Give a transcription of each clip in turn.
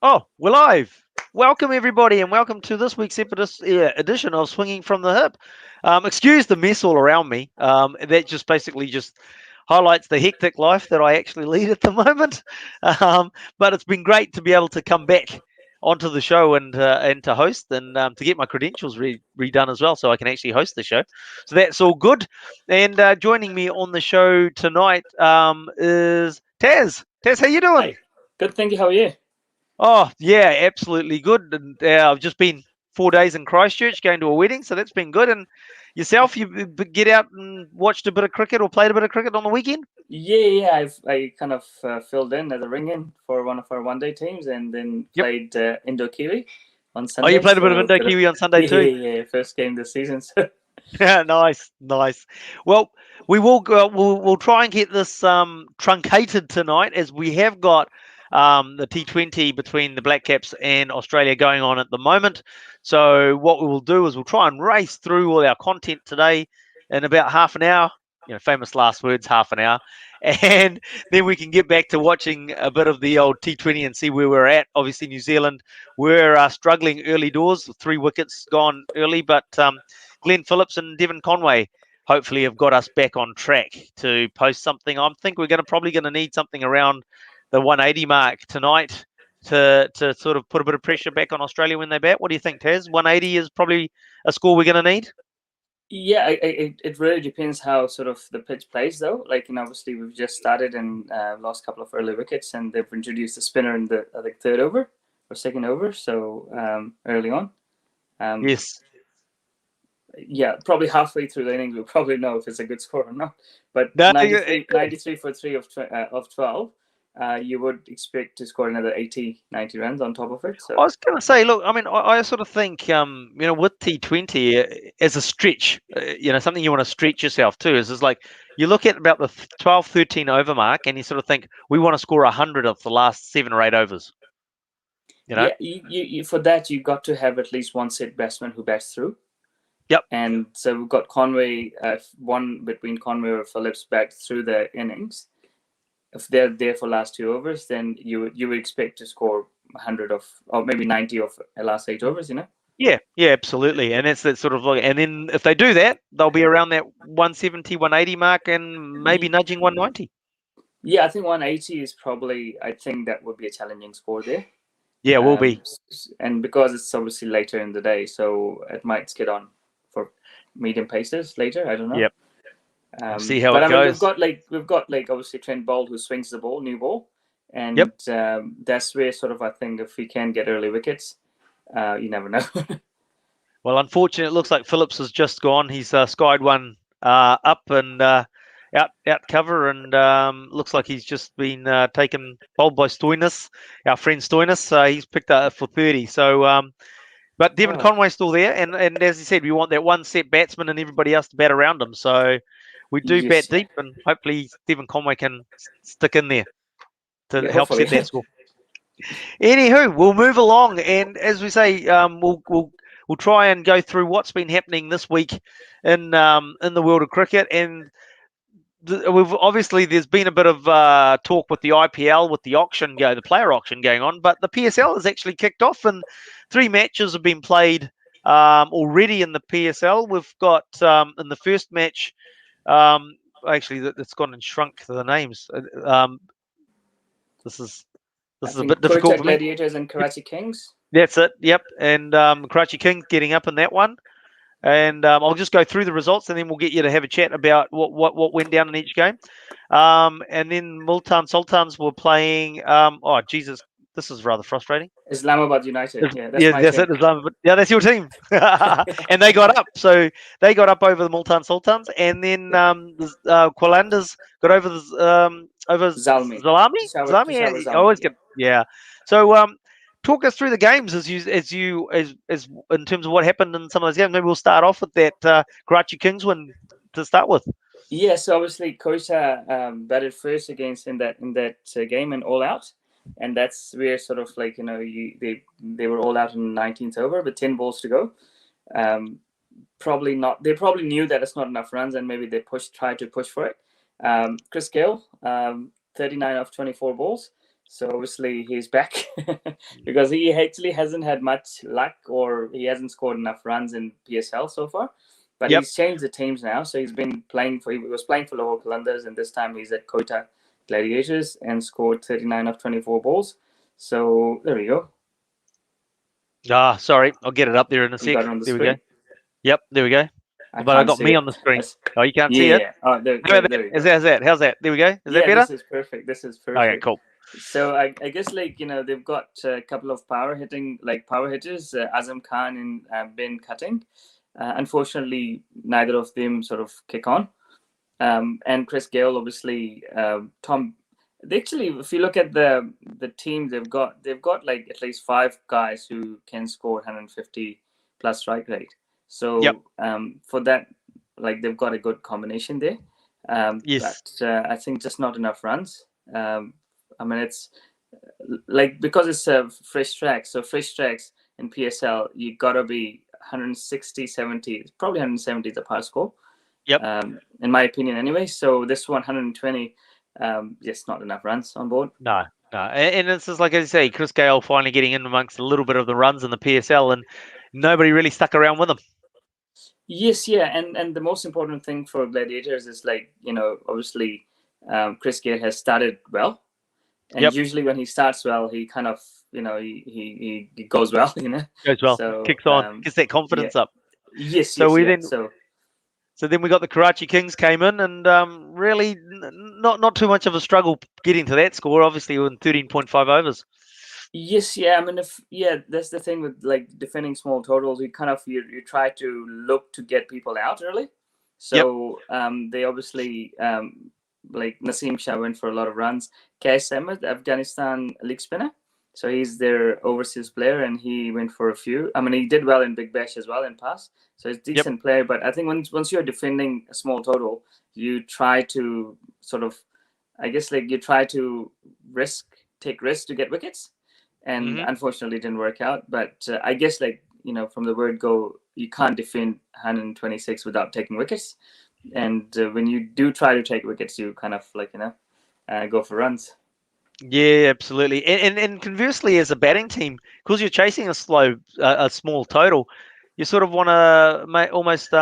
Oh, we're live. Welcome, everybody, and welcome to this week's edition of Swinging from the Hip. Excuse the mess all around me. That just basically just highlights the hectic life that I actually lead at the moment. But it's been great to be able to come back onto the show and to host and to get my credentials redone as well, so I can actually host the show. So that's all good. And joining me on the show tonight is Tazz. Tazz, how you doing? Hi. Good, thank you. How are you? Oh, yeah, absolutely good. And I've just been 4 days in Christchurch going to a wedding, so that's been good. And yourself, you get out and watched a bit of cricket or played a bit of cricket on the weekend? Yeah. I kind of filled in as a ring-in for one of our one-day teams, and then Yep. played Indo Kiwi on Oh, you Sunday. played a bit of So Indo Kiwi on Sunday too? yeah, first game this season. So Yeah, nice, nice. Well, we will go, we'll try and get this truncated tonight, as we have got the T20 between the Black Caps and Australia going on at the moment. So what we will do is we'll try and race through all our content today in about half an hour. Famous last words, half an hour, and then we can get back to watching a bit of the old T20 and see where we're at. Obviously, New Zealand were struggling early doors, 3 wickets gone early, but Glenn Phillips and Devon Conway hopefully have got us back on track to post something. I think we're probably going to need something around the 180 mark tonight to sort of put a bit of pressure back on Australia when they bat. What do you think, Taz? 180 is probably a score we're going to need. yeah, it really depends how sort of the pitch plays, though. Like, obviously we've just started and lost a couple of early wickets, and they've introduced a spinner in the third over or second over, so early on. Yes. Yeah, probably halfway through the innings, we'll probably know if it's a good score or not. But No, 93 for 3 of 12, you would expect to score another 80, 90 runs on top of it. I So was going to say, look, I mean, I sort of think, with T20 as a stretch, something you want to stretch yourself to is like you look at about the 12, 13 over mark and you sort of think we want to score 100 of the last 7 or 8 overs. yeah, you for that you got to have at least one set batsman who bats through. Yep. And so we've got Conway, one between Conway or Phillips bat through the innings. If they're there for last 2 overs, then you would expect to score 100 of, or maybe 90 of the last 8 overs. Yeah, absolutely. And it's that sort of like, and then if they do that, they'll be around that 170, 180 mark and maybe nudging 190. Yeah, I think 180 is probably, I think that would be a challenging score there. Yeah, will be. And because it's obviously later in the day, so it might skid on for medium paces later. I don't know. Yep. We'll see how but it I mean, goes. we've got obviously Trent Boult, who swings the ball, new ball, and Yep. That's where sort of I think if we can get early wickets, you never know. Well, unfortunately, it looks like Phillips has just gone. He's skied one up and out cover, and looks like he's just been taken bowled by Stoinis, our friend Stoinis. He's picked up for 30. So, but Devon Conway's still there, and as you said, we want that one set batsman and everybody else to bat around him. So we do bat Yes. deep, and hopefully Devon Conway can stick in there to Yeah, help hopefully. set that score. Anywho, we'll move along, and as we say, we'll try and go through what's been happening this week in the world of cricket, and we've obviously there's been a bit of talk with the IPL, with the player auction going on, but the PSL has actually kicked off, and 3 matches have been played already in the PSL. We've got in the first match, actually it's gone and shrunk the names. This is a bit difficult for me. Gladiators and Karachi Kings. That's it. Yep, and Karachi Kings getting up in that one. And I'll just go through the results, and then we'll get you to have a chat about what went down in each game. And then Multan Sultans were playing. Oh Jesus, this is rather frustrating. Islamabad United. Yeah, that's Yeah, my that's team. it. Islamabad. Yeah, that's your team. And they got up. So they got up over the Multan Sultans, and then Qalandars got over the over Zalmi. Zalami. Peshawar I Zalmi. always get So talk us through the games as in terms of what happened in some of those games. Maybe we'll start off with that Karachi Kings win to start with. Yeah, so obviously Koisa batted first against in that game and all out, and that's where sort of like they were all out in the 19th over with 10 balls to go. Probably not. They probably knew that it's not enough runs, and maybe they tried to push for it. Gill, 39 of 24 balls, So obviously he's back because he actually hasn't had much luck, or he hasn't scored enough runs in PSL so far. But Yep. he's changed the teams now. So he was playing for Lahore Qalandars, and this time he's at Quetta Gladiators and scored 39 of 24 balls. So there we go. Ah, sorry. I'll get it up there in a You got sec. it on the There we go. screen. Yep, there we go. I But I can't got see me it. on the screen. That's, Oh, you can't see it? yeah. Oh, How about there that? you go. How's that? How's that? There we go. Is that Yeah, better? this is perfect. This is Okay, perfect. cool. So I guess, like, they've got a couple of power hitters, Azam Khan and Ben Cutting. Unfortunately, neither of them sort of kick on. And Chris Gill, obviously, Tom. Actually, if you look at the team, they've got like at least 5 guys who can score 150 plus strike rate. Yep. So for that, like, they've got a good combination there. Yes. But I think just not enough runs. I mean, it's like, because it's a fresh track. So fresh tracks in PSL, you gotta be 160, 70, probably 170 is the par score. Yep. In my opinion, anyway. So this 120, just not enough runs on board. No, no. And it's just like I say, Chris Gale finally getting in amongst a little bit of the runs in the PSL, and nobody really stuck around with him. Yes, yeah, and the most important thing for Gladiators is, like, obviously, Chris Gale has started well, and Yep. usually when he starts well, he kind of, he goes well, Goes well. So Kicks on. Gets that confidence yeah. up. Yes, So yes, we yeah. then So then we got the Karachi Kings came in, and really not too much of a struggle getting to that score. Obviously, in 13.5 overs. Yes, yeah. I mean, that's the thing with, like, defending small totals. You kind of you try to look to get people out early. Yep. So they obviously, like, Naseem Shah went for a lot of runs. Kais Ahmed, Afghanistan league spinner. So he's their overseas player, and he went for a few. I mean, he did well in Big Bash as well in pass. So he's a Yep. decent player. But I think once you're defending a small total, you try to sort of, I guess, like, you try to take risks to get wickets, and Mm-hmm. unfortunately it didn't work out. But I guess, like, from the word go, you can't defend 126 without taking wickets, and when you do try to take wickets, you kind of, like, go for runs. Yeah, absolutely. And conversely, as a batting team, because you're chasing a small total, you sort of want to almost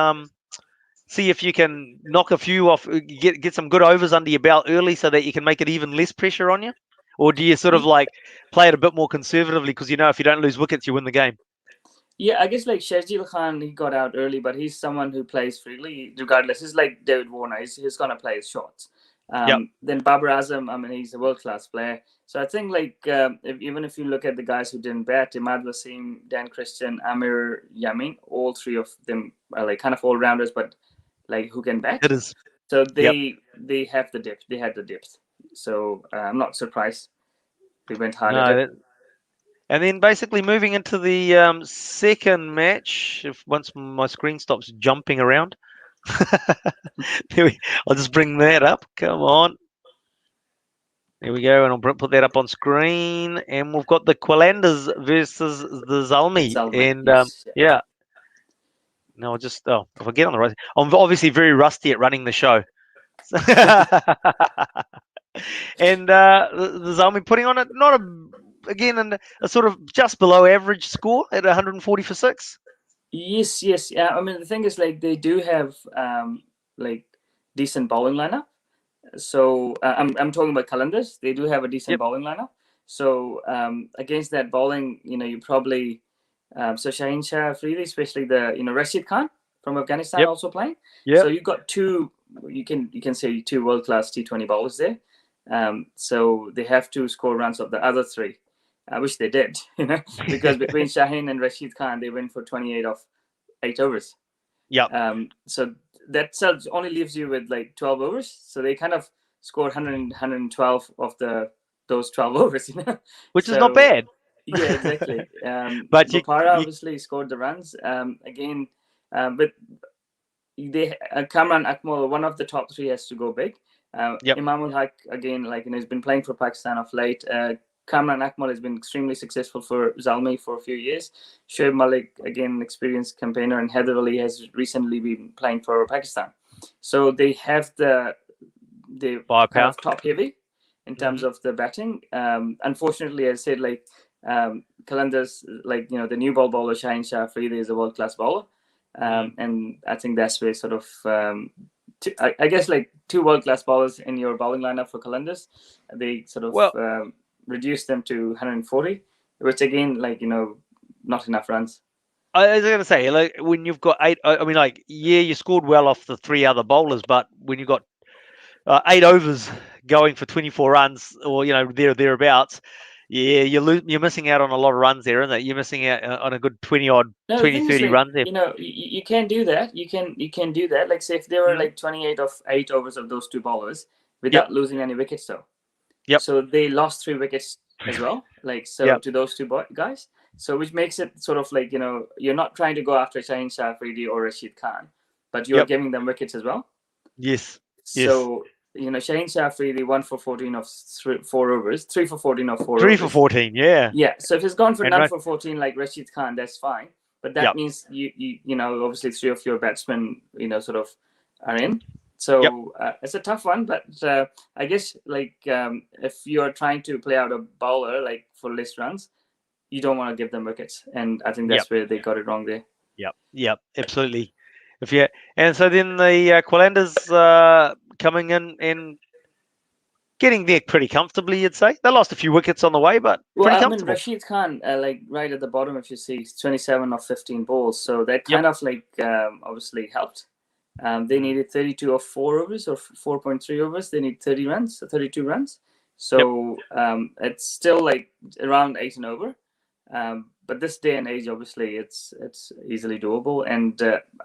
see if you can knock a few off, get some good overs under your belt early, so that you can make it even less pressure on you. Or do you sort of like play it a bit more conservatively because if you don't lose wickets, you win the game? Yeah, I guess, like, Shazil Khan, he got out early, but he's someone who plays freely regardless. He's like David Warner. He's gonna play his shots. Yep. Then Babar Azam, I mean, he's a world class player. So I think, like, even if you look at the guys who didn't bat, Imad Wasim, Dan Christian, Amir Yamin, all 3 of them are, like, kind of all rounders, but, like, who can bat. It is. So Yep. they have the depth. They had the depth. So I'm not surprised they went hard at No, it. and then basically moving into the second match, if once my screen stops jumping around, I'll just bring that up. Come on. There we go, and I'll put that up on screen. And we've got the Qalandars versus the Zalmi. Zalman, And yes. yeah, no, I'll just, if I get on the right, I'm obviously very rusty at running the show. And the Zalmi putting on a sort of just below average score at 140 for 6. Yes, yes, yeah. I mean, the thing is, like, they do have like, decent bowling lineup. So I'm talking about Calendars. They do have a decent Yep. bowling lineup. So against that bowling, you probably so Shaheen Shah Afridi, especially the Rashid Khan from Afghanistan, Yep. also playing. Yep. So you've got two. You can say 2 world class T20 bowlers there. So they have to score runs of the other 3. I wish they did, because between Shaheen and Rashid Khan, they went for 28 of 8 overs. Yep. So that only leaves you with, like, 12 overs. So they kind of scored 112 of those 12 overs, Which is not bad. Yeah, exactly. But Bopara obviously scored the runs. Again, but they Kamran Akmal, one of the top 3, has to go big. Yep. Imamul Haq, again, like, he's been playing for Pakistan of late. Kamran Akmal has been extremely successful for Zalmi for a few years. Shoaib Malik, again, experienced campaigner, and Heather Ali has recently been playing for Pakistan. So they have the kind Firepower. of top heavy. in terms of the batting. Unfortunately, as I said, like Qalandar's, like the new ball bowler Shaheen Shah Afridi is a world class bowler, and I think that's where sort of I guess like two world class bowlers in your bowling lineup for Qalandars, they sort of reduced them to 140, which again, like not enough runs. I was going to say, like, when you've got 8, I mean, like, yeah, you scored well off the 3 other bowlers, but when you've got 8 overs going for 24 runs, or thereabouts, yeah, you're missing out on a lot of runs there, isn't it? You're missing out on a good 20 odd, No, 20, 30 like, runs there. you can do that. You can do that. Like, say if there were like 28 of 8 overs of those two bowlers without losing any wickets, though. Yep. So they lost 3 wickets as well. Like, so to those two guys. So which makes it sort of like you're not trying to go after Shaheen Shah Afridi or Rashid Khan, but you're giving them wickets as well. Yes. So Shaheen Shah Afridi 1 for 14 of 4 overs, 3 for 14 of 4 3 overs. for 14, yeah. Yeah. So if he's gone for none for 14 like Rashid Khan, that's fine. But that means you obviously 3 of your batsmen sort of are in. So it's a tough one, but I guess like if you're trying to play out a bowler like for less runs, you don't want to give them wickets, and I think that's where they got it wrong there. Yep, absolutely. And so then the Qalandars coming in and getting there pretty comfortably, you'd say. They lost a few wickets on the way, but pretty comfortable. Rashid Khan, like right at the bottom, if you see, 27 of 15 balls, so that kind of like obviously helped. They needed 32 of 4 overs or 4.3 overs. They need 30 runs, so 32 runs. So it's still like around 8 and over. But this day and age, obviously, it's easily doable. And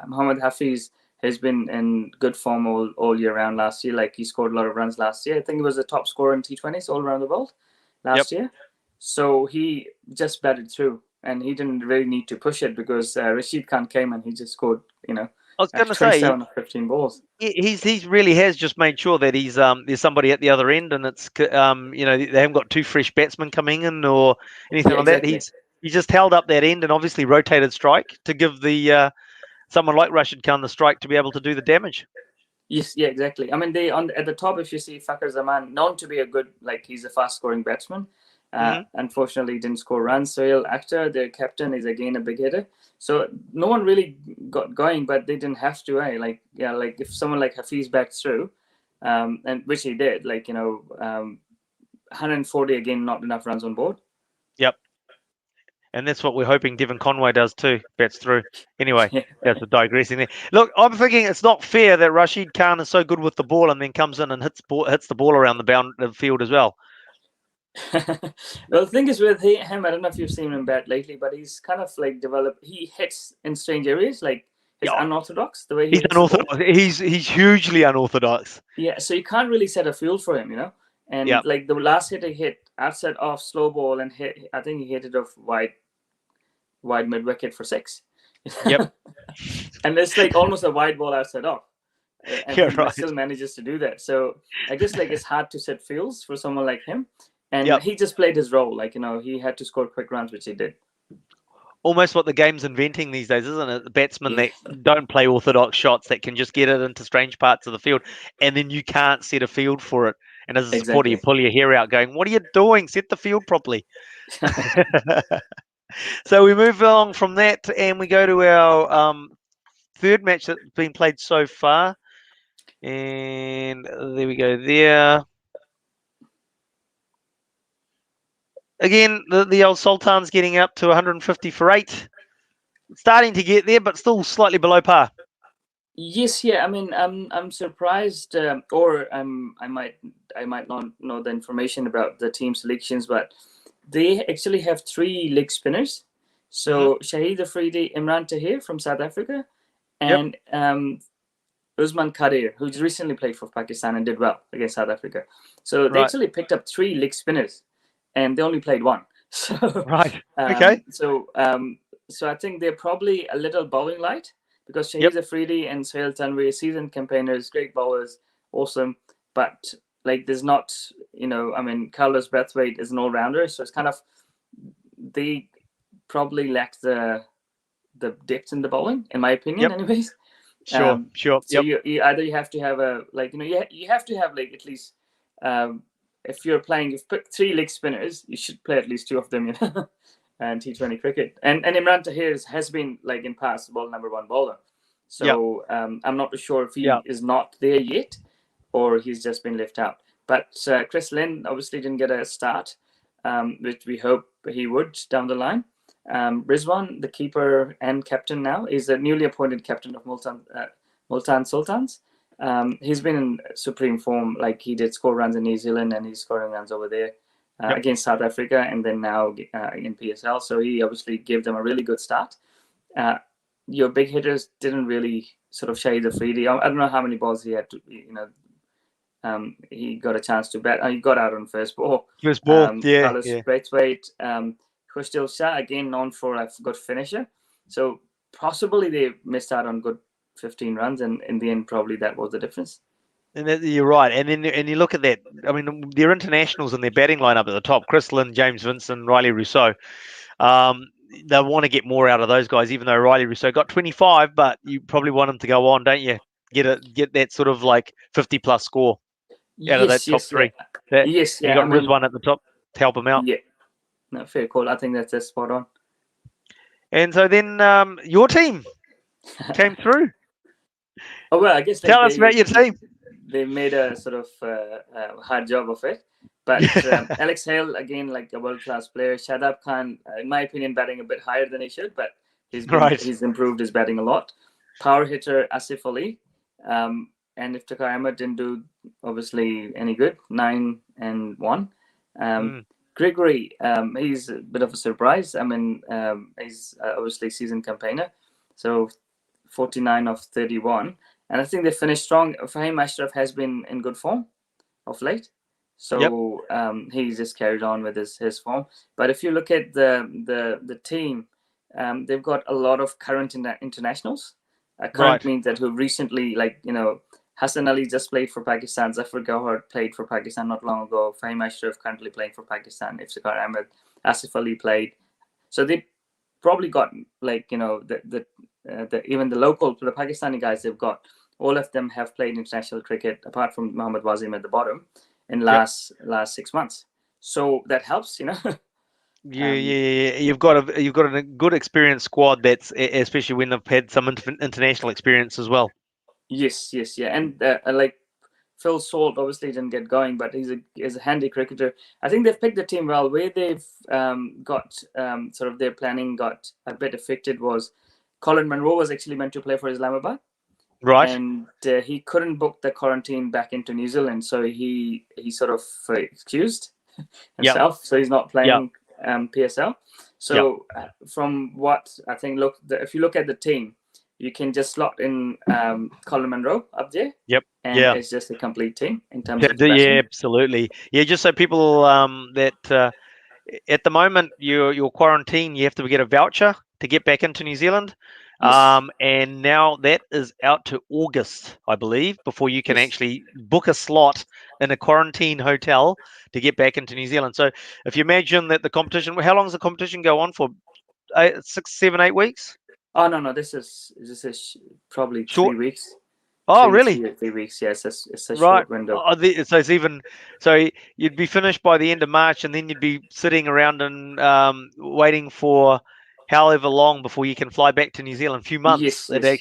Mohammad Hafiz has been in good form all year round last year. Like he scored a lot of runs last year. I think he was the top scorer in T20s all around the world last year. So he just batted through, and he didn't really need to push it because Rashid Khan came and he just scored, I was going to say 27 of 15 balls. He really has just made sure that he's there's somebody at the other end, and it's they haven't got 2 fresh batsmen coming in or anything like that. He just held up that end and obviously rotated strike to give the someone like Rashid Khan the strike to be able to do the damage. Yes, yeah, exactly. I mean, at the top, if you see Fakhar Zaman, known to be a good, like he's a fast-scoring batsman. Unfortunately, he didn't score runs. Sohail Akhtar, their captain, is again a big hitter. So no one really got going, but they didn't have to. Like if someone like Hafiz backed through, and which he did, 140 again, not enough runs on board. Yep. And that's what we're hoping Devon Conway does too, bats through. Anyway, that's a digressing there. Look, I'm thinking it's not fair that Rashid Khan is so good with the ball and then comes in and hits the ball around the field as well. Well, the thing is with him, I don't know if you've seen him bat lately, but he's kind of like developed. He hits in strange areas, like he's unorthodox the way he's unorthodox. He's hugely unorthodox. Yeah, so you can't really set a field for him, And like the last hit he hit outside off slow ball and hit. I think he hit it off wide mid wicket for 6. Yep. And it's like almost a wide ball outside off. And he still manages to do that. So I guess like it's hard to set fields for someone like him. And he just played his role. Like, he had to score quick runs, which he did. Almost what the game's inventing these days, isn't it? The batsmen that don't play orthodox shots that can just get it into strange parts of the field, and then you can't set a field for it. And as a supporter, you pull your hair out going, what are you doing? Set the field properly. So we move along from that, and we go to our third match that's been played so far. And there we go there. Again, the old Sultan's getting up to 150 for 8. Starting to get there, but still slightly below par. Yes, yeah. I mean, I'm surprised, or I might not know the information about the team selections, but they actually have 3 leg spinners. So Shahid Afridi, Imran Tahir from South Africa, and Usman Khadir, who's recently played for Pakistan and did well against South Africa. So they actually picked up 3 leg spinners. And they only played 1. So okay. So I think they're probably a little bowling light because Shahid Afridi and Sohail Tanvir, seasoned campaigners, great bowlers, awesome. But like there's not, Carlos Brathwaite is an all-rounder, so it's kind of they probably lack the depth in the bowling, in my opinion, anyways. Sure. So you either have to have you have to have like at least if you're playing, if pick 3 leg spinners, you should play at least 2 of them, and T20 cricket. And Imran Tahir has been like in past world #1 bowler. So I'm not sure if he is not there yet, or he's just been left out. But Chris Lynn obviously didn't get a start, which we hope he would down the line. Rizwan, the keeper and captain now, is a newly appointed captain of Multan Sultans. He's been in supreme form. Like, he did score runs in New Zealand, and he's scoring runs over there against South Africa, and then now in PSL. So he obviously gave them a really good start. Your big hitters didn't really sort of shade the freely. I don't know how many balls he had to, he got a chance to bat. He got out on first ball. First ball, Carlos Braithwaite, Khushdil Shah, again known for a good finisher. So possibly they missed out on good 15 runs, and in the end, probably that was the difference. And you're right. And then you look at that. I mean, their internationals and their batting lineup at the top: Chris Lynn, James Vincent, Riley Rousseau. They want to get more out of those guys, even though Riley Rousseau got 25, but you probably want him to go on, don't you? Get that sort of like 50+ score out of that top 3. You got Rizwan at the top to help him out. Yeah, no, fair call. I think that's spot on. And so then your team came through. Oh, well, I guess tell us about your team. They made a sort of hard job of it. But Alex Hale, again, like a world-class player. Shadab Khan, in my opinion, batting a bit higher than he should, but he's improved his batting a lot. Power hitter Asif Ali, and Iftikhar Ahmed didn't do obviously any good. 9 and 1. Gregory, he's a bit of a surprise. I mean, he's obviously seasoned campaigner, so 49 of 31, and I think they finished strong. Fahim Ashraf has been in good form of late. So he just carried on with his form. But if you look at the team, they've got a lot of current internationals. Current means that who recently, Hassan Ali just played for Pakistan. Zafar Gauhar played for Pakistan not long ago. Fahim Ashraf currently playing for Pakistan. Iftikhar Ahmed, Asif Ali played. So they probably got even the Pakistani guys they've got. All of them have played international cricket, apart from Mohammad Wasim at the bottom, in last 6 months. So that helps, You've got a good experienced squad. That's especially when they've had some international experience as well. Yes, and Phil Salt obviously didn't get going, but he's a handy cricketer. I think they've picked the team well. Where they've got sort of their planning got a bit affected was Colin Monroe was actually meant to play for Islamabad. Right. And he couldn't book the quarantine back into New Zealand, so he sort of excused himself. So he's not playing PSL. So from what I think, if you look at the team, you can just slot in Colin Monroe up there. And it's just a complete team in terms of absolutely. Just so people that at the moment your quarantine, you have to get a voucher to get back into New Zealand. And now that is out to August, I believe, before you can actually book a slot in a quarantine hotel to get back into New Zealand. So if you imagine that the competition, how long does the competition go on for? 6, 7, 8 weeks? Oh no, this is probably short. 3 weeks. Oh, really? 3 weeks, yes. It's a short window. So you'd be finished by the end of March, and then you'd be sitting around and waiting for however long before you can fly back to New Zealand. A few months. I think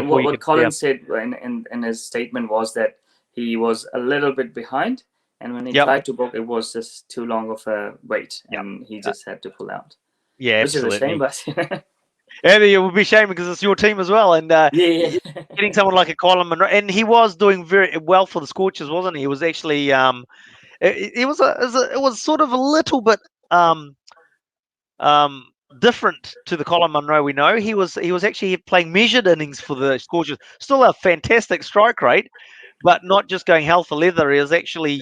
what Colin said in his statement was that he was a little bit behind, and when he tried to book, it was just too long of a wait, and he just had to pull out. Which is a shame, but it would be a shame because it's your team as well, and getting someone like a Colin Monroe, and he was doing very well for the Scorchers, wasn't he? He was actually it was sort of a little bit different to the Colin Monroe we know. He was actually playing measured innings for the Scorchers. Still a fantastic strike rate, but not just going hell for leather. He was actually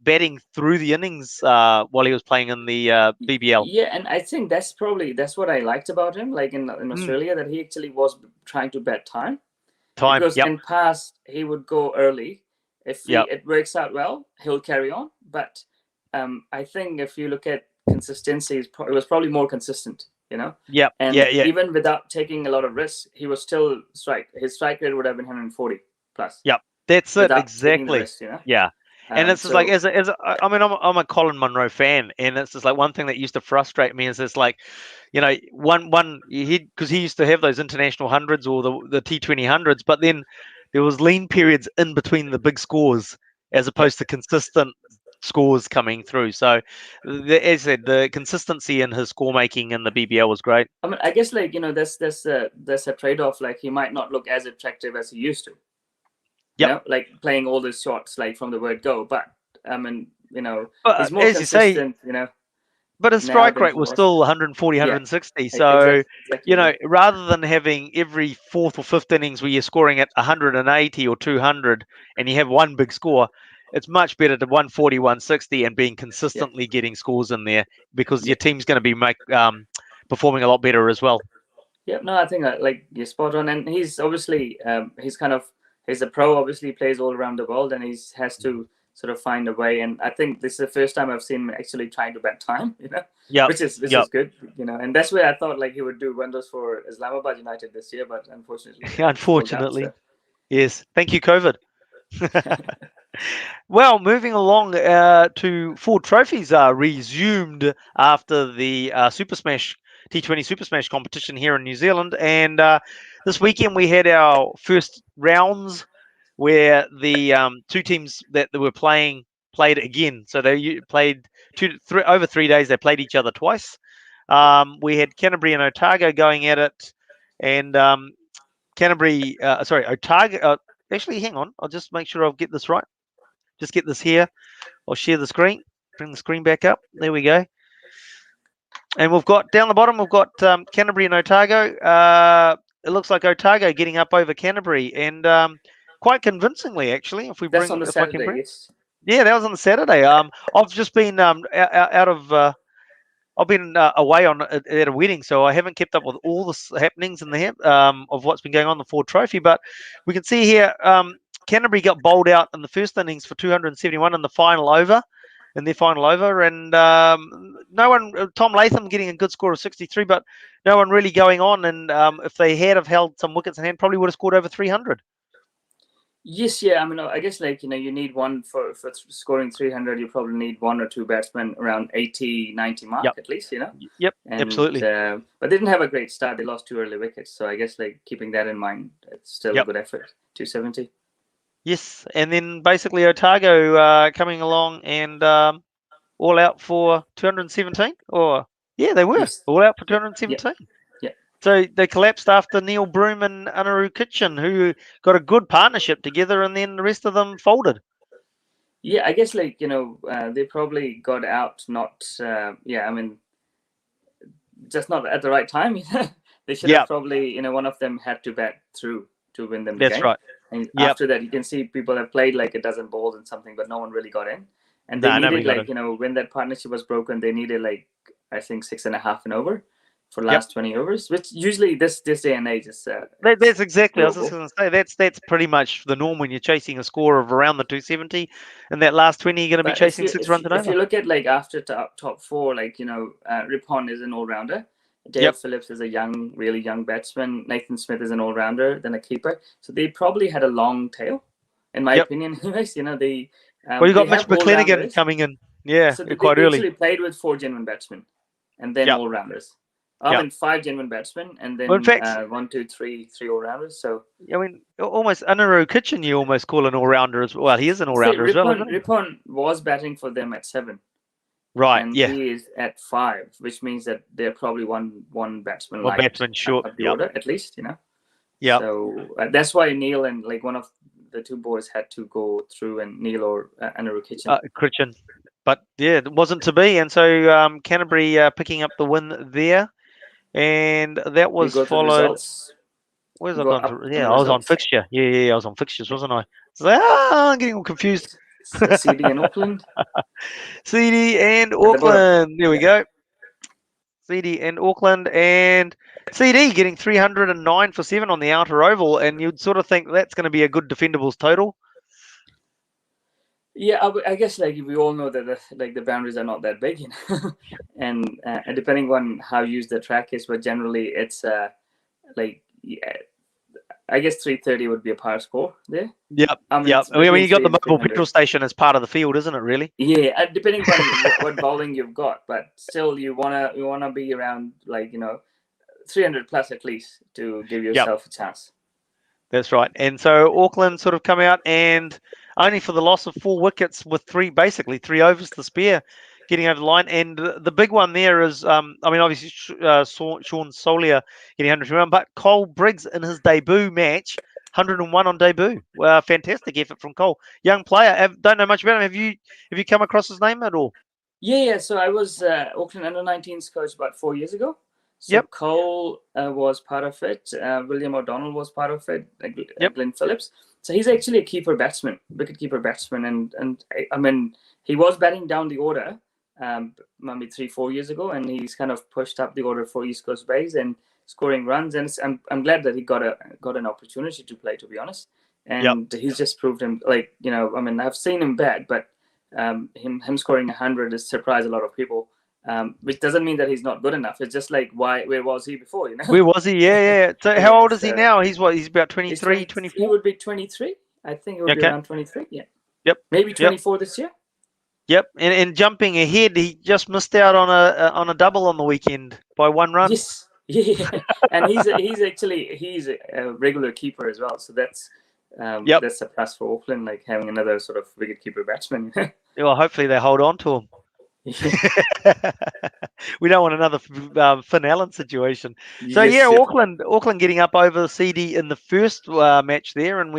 batting through the innings while he was playing in the BBL. Yeah, and I think that's what I liked about him. Like in Australia, that he actually was trying to bet time. Because in past he would go early. If it works out well, he'll carry on. But I think if you look at consistency, it was probably more consistent. Even without taking a lot of risks, he was still his strike rate would have been 140 plus. That's it, exactly. Risk, And it's just like, So I mean, I'm a Colin Monroe fan, and it's just like one thing that used to frustrate me is it's like, one because he used to have those international hundreds or the T20 hundreds, but then there was lean periods in between the big scores as yeah, opposed to consistent scores coming through. So, as I said, the consistency in his score making in the BBL was great. I mean, I guess like that's a trade off. Like he might not look as attractive as he used to. Yep. Like playing all the shots like from the word go, but I mean, But he's more as you say, consistent, but his now strike than rate he was was. still 140, Yeah, 160. So, exactly. Yeah, rather than having every fourth or fifth innings where you're scoring at 180 or 200 and you have one big score, it's much better to 140, 160 and being yeah, consistently getting scores in there because yeah. your team's going to be performing a lot better as well. Yeah, no, I think like you're spot on, and he's obviously he's a pro. Obviously, plays all around the world, and he's has to sort of find a way. And I think this is the first time I've seen him actually trying to bet time, Yep. which is good, and that's where I thought like he would do wonders for Islamabad United this year, but unfortunately, he's pulled out. Unfortunately, So yes. Thank you, COVID. Well, moving along to Ford Trophies are resumed after the Super Smash T20 Super Smash competition here in New Zealand, and this weekend we had our first rounds where the two teams that were played again. So they played over 3 days. They played each other twice. We had Canterbury and Otago going at it, and Otago. Actually, hang on. I'll just make sure I'll get this right. Just get this here. I'll share the screen. Bring the screen back up. There we go. And we've got down the bottom. We've got Canterbury and Otago. It looks like Otago getting up over Canterbury, and quite convincingly, actually. that's on the If I can Saturday. bring. Yes. Yeah, that was on the Saturday. I've just been out of. I've been away at a wedding, so I haven't kept up with all the happenings in the of what's been going on in the Ford Trophy. But we can see here, Canterbury got bowled out in the first innings for 271 in the final over, and no one. Tom Latham getting a good score of 63, but no one really going on. And if they had have held some wickets in hand, probably would have scored over 300. Yes, yeah. I mean, I guess like you need one for scoring 300. You probably need one or two batsmen around 80, 90 mark Yep. at least. Yep. And Absolutely. but they didn't have a great start. They lost 2 early wickets, so I guess like keeping that in mind, it's still a Yep. good effort. 270. Yes, and then basically Otago coming along and all out for 217. Or yeah, they were Yes. all out for Yep. Yep. 217. Yep. So they collapsed after Neil Broom and Anaru Kitchen, who got a good partnership together, and then the rest of them folded. Yeah, I guess like they probably got out not. Yeah, I mean, just not at the right time. They should Yeah, have probably one of them had to bat through to win them the that's game. right. And Yep. after that, you can see people have played like a dozen balls and something, but no one really got in. And they No, nobody needed got like it. when that partnership was broken, they needed like I think 6.5 and over for Yep. last 20 overs, which usually this day and age is That's exactly. I was just doable. going to say that's pretty much the norm when you're chasing a score of around the 270. In that last 20, you're going to be But if chasing you six if runs you, and if over. you look at like after top four, like Rippon is an all rounder. Dale Yep. Phillips is a really young batsman. Nathan Smith is an all rounder, then a keeper. So they probably had a long tail, in my Yep. opinion. Anyways, Well, you they got Mitch have all McClenaghan rounders. coming in. Yeah, So quite they early. actually played with 4 genuine batsmen, and then Yep. all rounders. I Yep. mean 5 genuine batsmen, and Well, in then fact, 3 all rounders. So I mean, almost Anaru Kitchen, you almost call an all-rounder as well. He is an see, all-rounder as well, Rippon isn't he? Rippon was batting for them at 7. Right. And Yeah. he is at 5, which means that they're probably one batsman One light batsman short. up the Yep. order at least. Yep. So that's why Neil and like one of the 2 boys had to go through, and Neil or Anaru Kitchen. Kitchen. But yeah, it wasn't to be, and so Canterbury picking up the win there, and that We was go to followed. results. Where's We I go gone up to? on Yeah, the I was on results. fixture. Yeah, I was on fixtures, Yeah. wasn't I? So, I'm getting all confused. CD and Auckland CD and at the bottom. Auckland. There we Yeah. go. CD and Auckland, and CD getting 309 for 7 on the outer oval, and you'd sort of think that's going to be a good defendables total. Yeah, I guess like we all know that the boundaries are not that big, and depending on how used the track is, but generally it's like yeah, I guess 330 would be a par score there. Yep. I mean, Yep. it's I mean, between you got 3 the and mobile 300. petrol station as part of the field, isn't it? Really? Yeah, depending upon what bowling you've got, but still you wanna be around 300 plus at least to give Yep. yourself a chance. That's right. And so Auckland sort of come out and only for the loss of 4 wickets with basically 3 overs to spare, getting over the line. And the big one there is, I mean, obviously Sean Solier getting 101, but Cole Briggs in his debut match, 101 on debut. Fantastic effort from Cole, young player. Don't know much about him. Have you come across his name at all? Yeah. So I was Auckland under-19s coach about 4 years ago. So Yep. Cole was part of it. William O'Donnell was part of it. Yep. Glenn Phillips. So he's actually a keeper batsman, wicket-keeper batsman, and I mean he was batting down the order maybe 3-4 years ago, and he's kind of pushed up the order for East Coast Bays and scoring runs. And I'm glad that he got an opportunity to play, to be honest. Yep. And he's just proved him I mean I've seen him bat, but him scoring 100 has surprised a lot of people. Which doesn't mean that he's not good enough. It's just like where was he before? Where was he? Yeah, yeah. So how Yeah, old is he so now? He's what? He's about he's 23, 20. He 24? would be 23. I think it would be Okay. around 23. Yeah, Yep. maybe Yep. 24 this year. Yep, and jumping ahead, he just missed out on a double on the weekend by 1 run. Yes, yeah, and he's a regular keeper as well. So that's Yep. that's a plus for Auckland, like having another sort of wicket keeper batsman. Well, hopefully they hold on to him. Yeah. We don't want another Finn Allen situation. So Yes, yeah, yes. Auckland getting up over CD in the first match there, and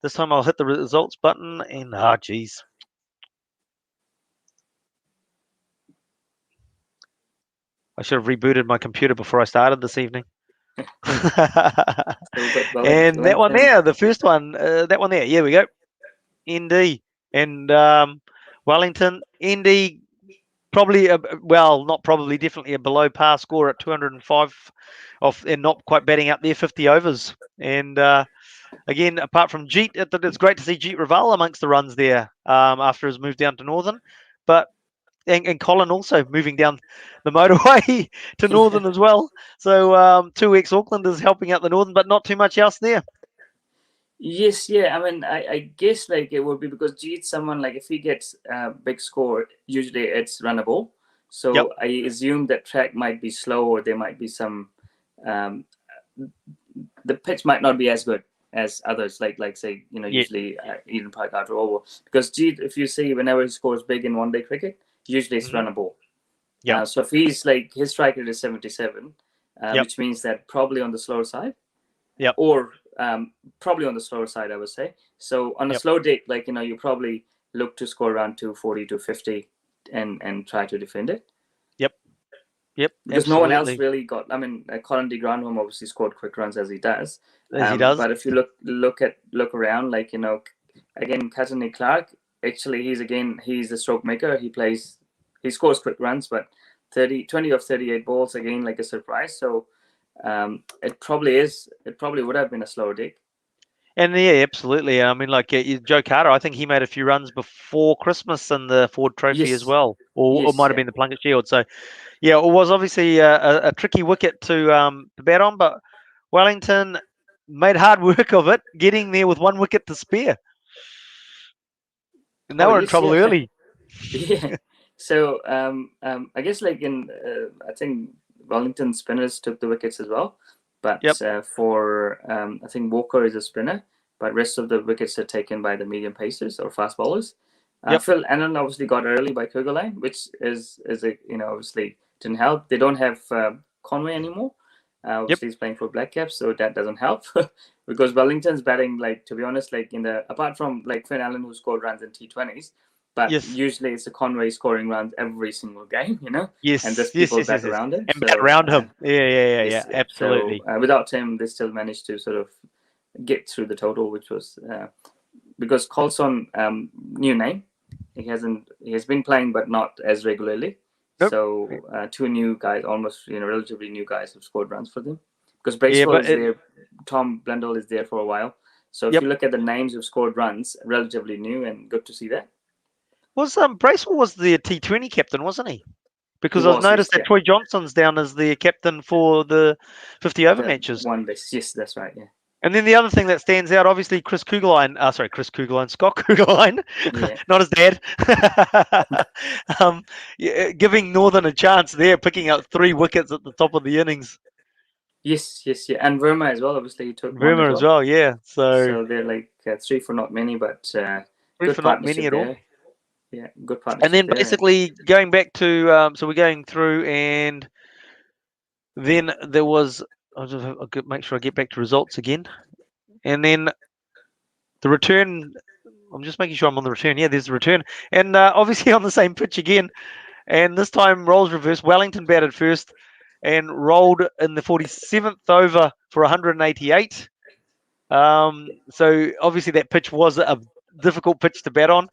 this time I'll hit the results button, and geez. I should have rebooted my computer before I started this evening. So, but And that one Wellington. there, the first one, that one there, here we go. ND and Wellington. ND probably, not probably, definitely a below par score at 205 off, and not quite batting up there, 50 overs. And again, apart from Jeet, it's great to see Jeet Raval amongst the runs there after his move down to Northern. But and Colin also moving down the motorway to Northern as well. So 2 ex-Aucklanders helping out the Northern, but not too much else there. Yes, yeah. I mean, I guess it would be because Jeet's someone if he gets a big score, usually it's runnable. So Yep. I assume that track might be slow, or there might be some. The pitch might not be as good as others, say usually Eden Park Outer Oval, because Jeet, if you see, whenever he scores big in one-day cricket, usually it's runnable. Yeah. So if he's his strike rate is 77, which means that probably on the slower side. Yep. Or probably on the slower side, I would say. So on a slow day, you probably look to score around 240, 250 and try to defend it. Yep. Because absolutely. no one else really got. I mean, Colin de Grandhomme obviously scored quick runs as he does. But if you look around, again, Katani Clark, actually he's a stroke maker. He scores quick runs, but 20 of 38 balls, again, like a surprise. So it probably would have been a slower day. And yeah, absolutely. I mean, Joe Carter, I think he made a few runs before Christmas in the Ford Trophy as well, or it might have been the Plunket Shield. So yeah, it was obviously a tricky wicket to bat on, but Wellington made hard work of it, getting there with 1 wicket to spare. And they were in trouble early. Yeah. So I guess I think Wellington spinners took the wickets as well, but for I think Walker is a spinner, but rest of the wickets are taken by the medium pacers or fast bowlers. Phil Annan obviously got early by Kugelline, which is obviously didn't help. They don't have Conway anymore. Obviously he's playing for Black Caps, so that doesn't help because Wellington's batting to be honest, apart from Finn Allen, who scored runs in T20s. But usually it's a Conway scoring runs every single game, Yes, and there's people bat around him. And bat around him. Yeah, absolutely. So without him, they still managed to sort of get through the total, which was because Colson, new name, he has been playing but not as regularly. Nope. So 2 new guys, almost relatively new guys, have scored runs for them. Because Bracewell is there, Tom Blundell is there for a while. So if you look at the names who've scored runs, relatively new, and good to see that. Bracewell was the T20 captain, wasn't he? Because I've noticed that Troy Johnson's down as the captain for the 50 over matches. One base, yes, that's right, yeah. And then the other thing that stands out, obviously, Chris Kugelheim, Scott Kugelheim, Yeah. not his dad, giving Northern a chance there, picking up 3 wickets at the top of the innings. Yes, yes, yeah, and Verma as well. Obviously, he took one as Verma as well. well, yeah. So So they're like 3 for not many, but 3 good for not many partnership at all. there. Yeah, good And partnership then there. And basically going back to, so we're going through, and then there was, I'll make sure I get back to results again. And then the return, I'm just making sure I'm on the return. Yeah, there's the return. And obviously on the same pitch again. And this time roles reversed. Wellington batted first and rolled in the 47th over for 188. So obviously that pitch was a difficult pitch to bat on.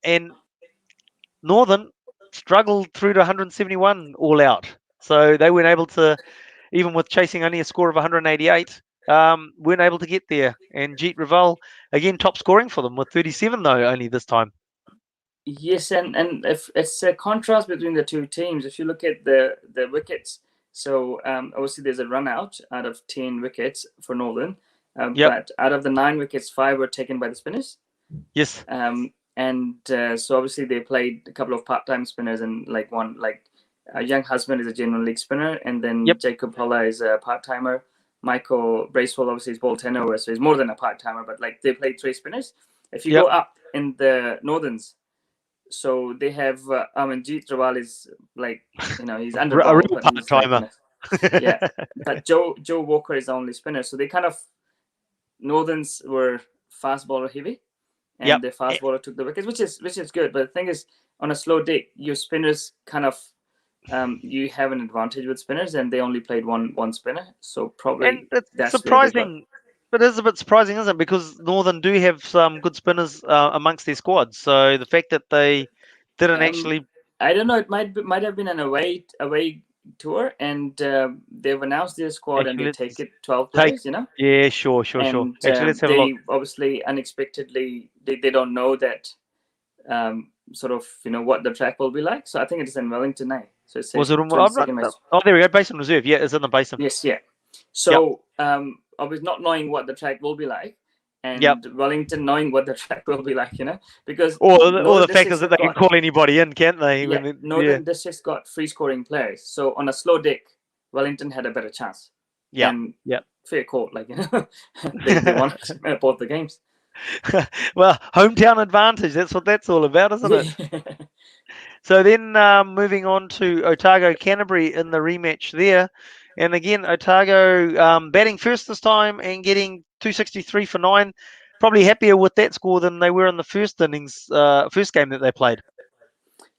And Northern struggled through to 171 all out. So they weren't able to, even with chasing only a score of 188, weren't able to get there. And Jeet Raval, again, top scoring for them with 37, though, only this time. yes, and if it's a contrast between the two teams. If you look at the wickets, so obviously there's a run out of 10 wickets for Northern, Yep. but out of the 9 wickets, 5 were taken by the spinners. Yes. And so obviously they played a couple of part-time spinners, and like one Young Husband is a general league spinner, and then Yep. Jacob Holla is a part-timer. Michael Bracewell obviously is ball 10 over, so he's more than a part-timer, but like they played 3 spinners. If you Yep. go up in the Northerns, so they have Jeet Rawal is like, he's under A ball, real but he's like, part-timer. yeah. But Joe Walker is the only spinner, so they kind of, Northerns were fast bowler heavy, and Yep. the fast bowler took the wickets, which is good. But the thing is, on a slow day, your spinners kind of, you have an advantage with spinners, and they only played one spinner, so probably And it's that's where they got. surprising. It is a bit surprising, isn't it? Because Northern do have some good spinners amongst their squad. So the fact that they didn't actually. I don't know. It might have been an away tour, and they've announced their squad, and Actually, they let's take it 12 take. players. Yeah, sure. And Actually, let's have a look. they obviously unexpectedly they don't know that sort of what the track will be like. So I think it is in Wellington now. So it says Was it on? 22nd match. Oh, there we go. Basin Reserve. Yeah, it's in the basin. Yes, yeah. So I was not knowing what the track will be like, and Wellington knowing what the track will be like, because or the fact is that they can call anybody in, can't they? Yeah, Northern District's got free scoring players. So on a slow deck, Wellington had a better chance. Yeah, and fair call, they won both the games. Well, hometown advantage. That's what that's all about, isn't it? So then moving on to Otago Canterbury in the rematch there. And again, Otago batting first this time and getting 263 for 9. Probably happier with that score than they were in the first innings, first game that they played.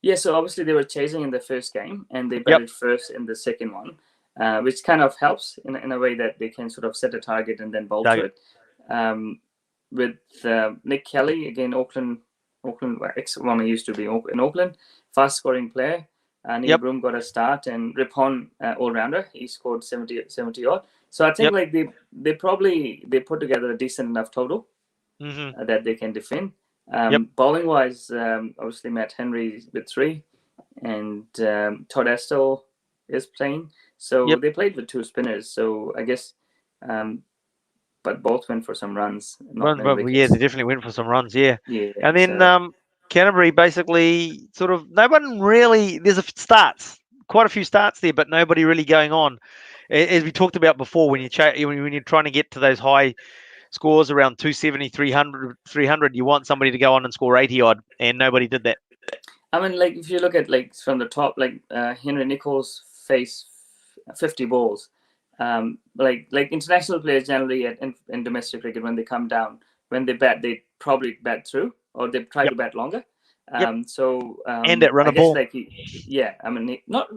Yeah, so obviously they were chasing in the first game, and they batted first in the second one, which kind of helps in a way that they can sort of set a target and then bowl to it. With Nick Kelly, again, Auckland, ex-one used to be in Auckland, fast-scoring player. Neil Broom got a start, and Rippon, all-rounder, he scored 70 odd. So I think like they put together a decent enough total that they can defend. Bowling wise, obviously Matt Henry with 3, and Todd Astle is playing. So they played with 2 spinners. So I guess, but both went for some runs. Yeah, they definitely went for some runs. Yeah. And then Canterbury basically sort of no one really. There's quite a few starts there, but nobody really going on. As we talked about before, when you're trying to get to those high scores around 270, 300, you want somebody to go on and score 80 odd, and nobody did that. I mean, like if you look at like from the top, like Henry Nichols faced 50 balls. Like international players generally in domestic cricket, when they come down, when they bat, they probably bat through, or they try to bat longer. So and that run I a guess ball. I mean, not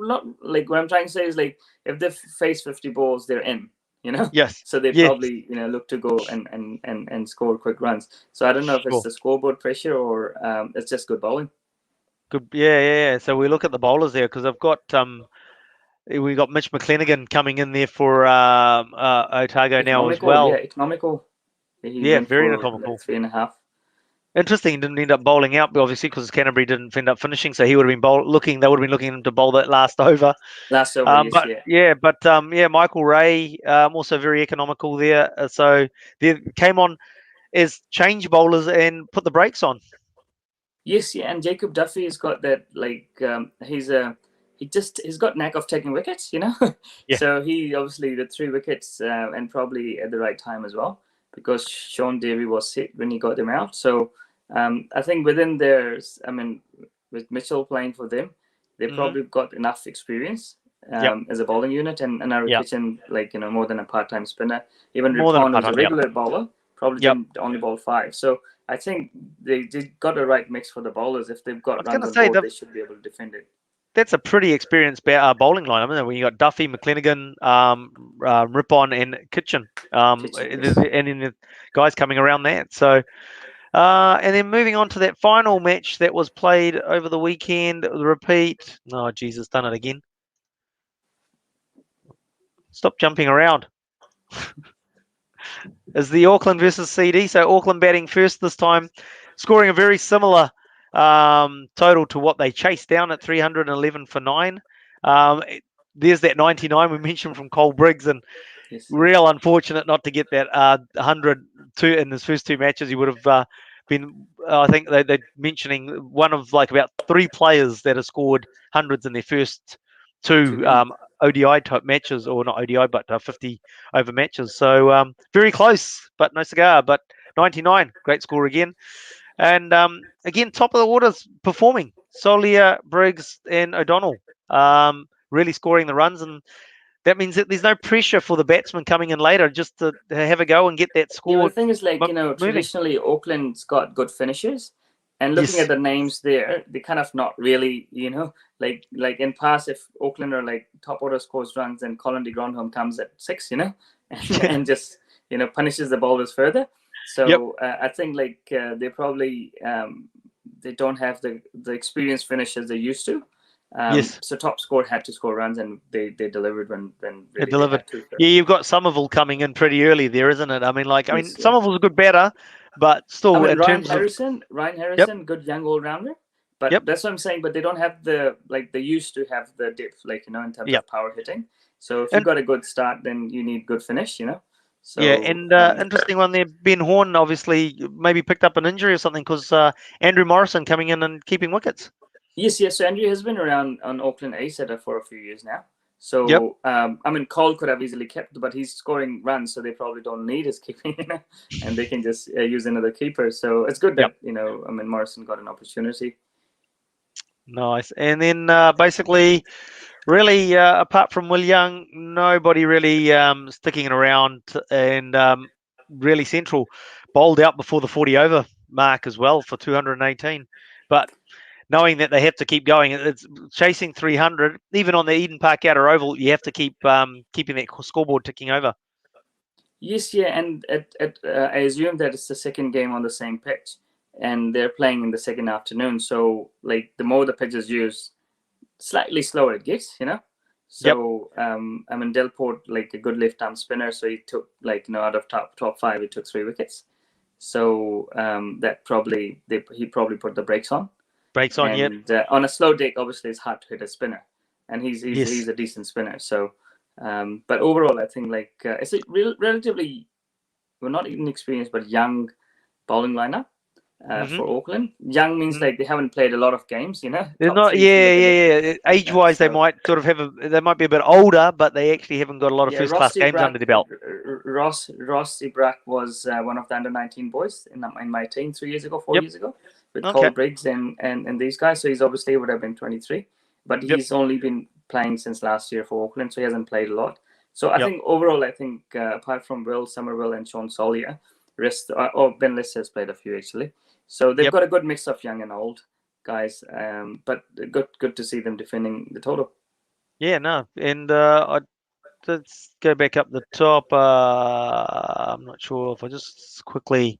like what I'm trying to say is like if they face 50 balls, they're in. Yes. So they probably look to go and score quick runs. So I don't know if it's the scoreboard pressure or it's just good bowling. Good, yeah. So we look at the bowlers there because I've got we got Mitch McClenaghan coming in there for Otago now as well. Yeah, economical. Very economical. Like 3.5. Interesting. He didn't end up bowling out, but obviously because Canterbury didn't end up finishing, so he would have been looking. They would have been looking to bowl that last over. Last over, yes, But yeah. yeah, Michael Ray also very economical there. So they came on as change bowlers and put the brakes on. Yes, yeah, and Jacob Duffy has got that he's got knack of taking wickets, you know. Yeah. So he obviously the 3 wickets and probably at the right time as well because Sean Davey was hit when he got them out. So I think within theirs, I mean, with Mitchell playing for them, they Hmm. probably got enough experience Yep. as a bowling unit, and Aaron Yep. Kitchen more than a part-time spinner. Even More than a Rippon, who's a part-time. Yep. regular bowler, probably Yep. didn't only bowl 5. So I think they got the right mix for the bowlers. If they've I got was going runs to on say board, that they should be able to defend it. that's a pretty experienced bowling line. I mean, when you got Duffy, McClenaghan, Rippon, and Kitchen, Kitchen, yes. and then the guys coming around that. So, and then moving on to that final match that was played over the weekend, the repeat. Oh, Jesus, done it again. Stop jumping around. Is the Auckland versus CD. So Auckland batting first this time, scoring a very similar total to what they chased down at 311 for 9. Um, there's that 99 we mentioned from Cole Briggs, and Yes. real unfortunate not to get that 100 in his first 2 matches. He would have been, I think they're mentioning one of like about 3 players that have scored hundreds in their first Too two many. ODI type matches, or not ODI, but 50 over matches. So very close, but no cigar. But 99, great score again. And again, top of the orders performing. Solia, Briggs, and O'Donnell really scoring the runs, and that means that there's no pressure for the batsman coming in later just to have a go and get that Yeah, but the score thing is, moving. traditionally Auckland's got good finishes, and looking at Yes. the names there, they kind of not really, like in past, if Auckland are like top order scores runs, and Colin de Grandhomme comes at 6, Yeah. and just punishes the bowlers further. Yep. So I think they probably they don't have the experienced finishes they used to. Yes. So top score had to score runs, and they delivered when It really they delivered. had to. So, Yeah, you've got Somerville coming in pretty early there, isn't it? I mean, yes, yeah. Somerville's a good batter, but I still, mean, in terms of Ryan yep, Harrison, good young all rounder. But yep, that's what I'm saying. But they don't have the they used to have the depth, in terms yep, of power hitting. So if you and got a good start, then you need good finish. yeah, So and interesting one there. Ben Horn obviously maybe picked up an injury or something because Andrew Morrison coming in and keeping wickets. yes, yes. So Andrew has been around on Auckland A setter for a few years now. Yep, So I mean, Cole could have easily kept, but he's scoring runs, so they probably don't need his keeping, and they can just use another keeper. So it's good yep. that I mean, Morrison got an opportunity. Nice. And then basically, really, apart from Will Young, nobody really sticking around, and really central bowled out before the 40 over mark as well for 218. But knowing that they have to keep going, it's chasing 300. Even on the Eden Park Outer Oval, you have to keep keeping that scoreboard ticking over. Yes, yeah, and I assume that it's the second game on the same pitch, and they're playing in the second afternoon. So, like, the more the pitch is used, slightly slower it gets. Yep, So, I mean, Delport, like a good left arm spinner, so he took out of top 5, he took 3 wickets. So that probably he probably put the brakes on, breaks on yet. and on a slow deck, obviously, it's hard to hit a spinner, and Yes. he's a decent spinner. So, but overall, I think it's a relatively, well, not inexperienced, but young bowling lineup Hmm. for Auckland. Young means Mm. like they haven't played a lot of games. They're Top not. three, if you Yeah, look at it yeah, yeah. like that. Age-wise, they So might sort of have they might be a bit older, but they actually haven't got a lot of yeah, first-class games under their belt. Ross Ibrak was one of the under-19 boys in my team 3 years ago, four Yep. years ago, with Cole Okay. Briggs and these guys. So he's obviously would have been 23, but Yep. he's only been playing since last year for Auckland, so he hasn't played a lot. So I Yep. think overall, apart from Will Somerville and Sean Solia, rest or Ben Liss has played a few actually. So they've Yep. got a good mix of young and old guys, but good to see them defending the total. Yeah. No. And let's go back up the top. I'm not sure if I just quickly.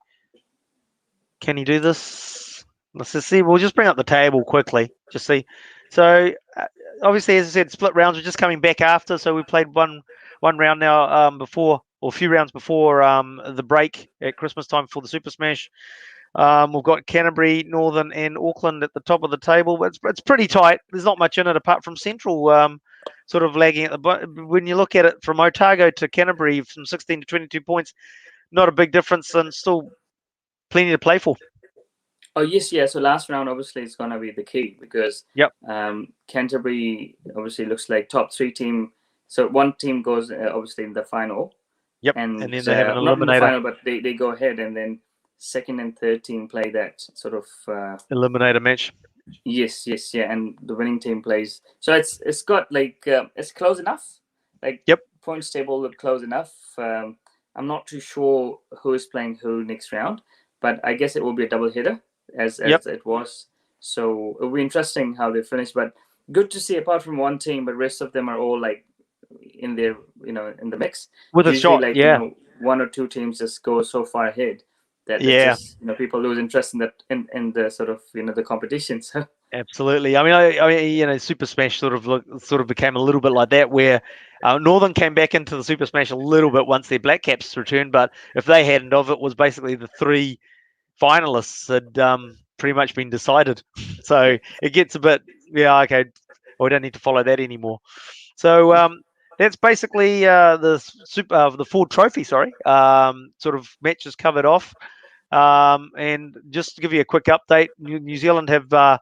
Can you do this? Let's just see. We'll just bring up the table quickly. Just see. So obviously, as I said, split rounds. We're just coming back after. So we played one round now before, or a few rounds before the break at Christmas time for the Super Smash. We've got Canterbury, Northern, and Auckland at the top of the table, but it's pretty tight. There's not much in it apart from Central, sort of lagging at the when you look at it from Otago to Canterbury, from 16 to 22 points, not a big difference, and still plenty to play for. Oh yes, yeah. So last round obviously is gonna be the key because Yep. Canterbury obviously looks like top 3 team. So one team goes obviously in the final, Yep. and then they have an not in the eliminator. final, but they go ahead, and then second and third team play that sort of Eliminator match. yes, yeah, and the winning team plays. So it's got like it's close enough. Like Yep. points table look close enough. I'm not too sure who is playing who next round, but I guess it will be a double hitter as Yep. it was. So it'll be interesting how they finish. But good to see, apart from one team, but rest of them are all like in their in the mix. With a Usually, shot, like yeah. one or two teams just go so far ahead that it's Yeah. just people lose interest in that in the sort of the competition. So Absolutely. I mean, Super Smash sort of became a little bit like that, where Northern came back into the Super Smash a little bit once their Black Caps returned, but if they hadn't of it, was basically the 3 finalists had pretty much been decided. So it gets a bit, yeah, okay, we don't need to follow that anymore. So that's basically the Ford Trophy, sorry, sort of matches covered off. And just to give you a quick update, New Zealand have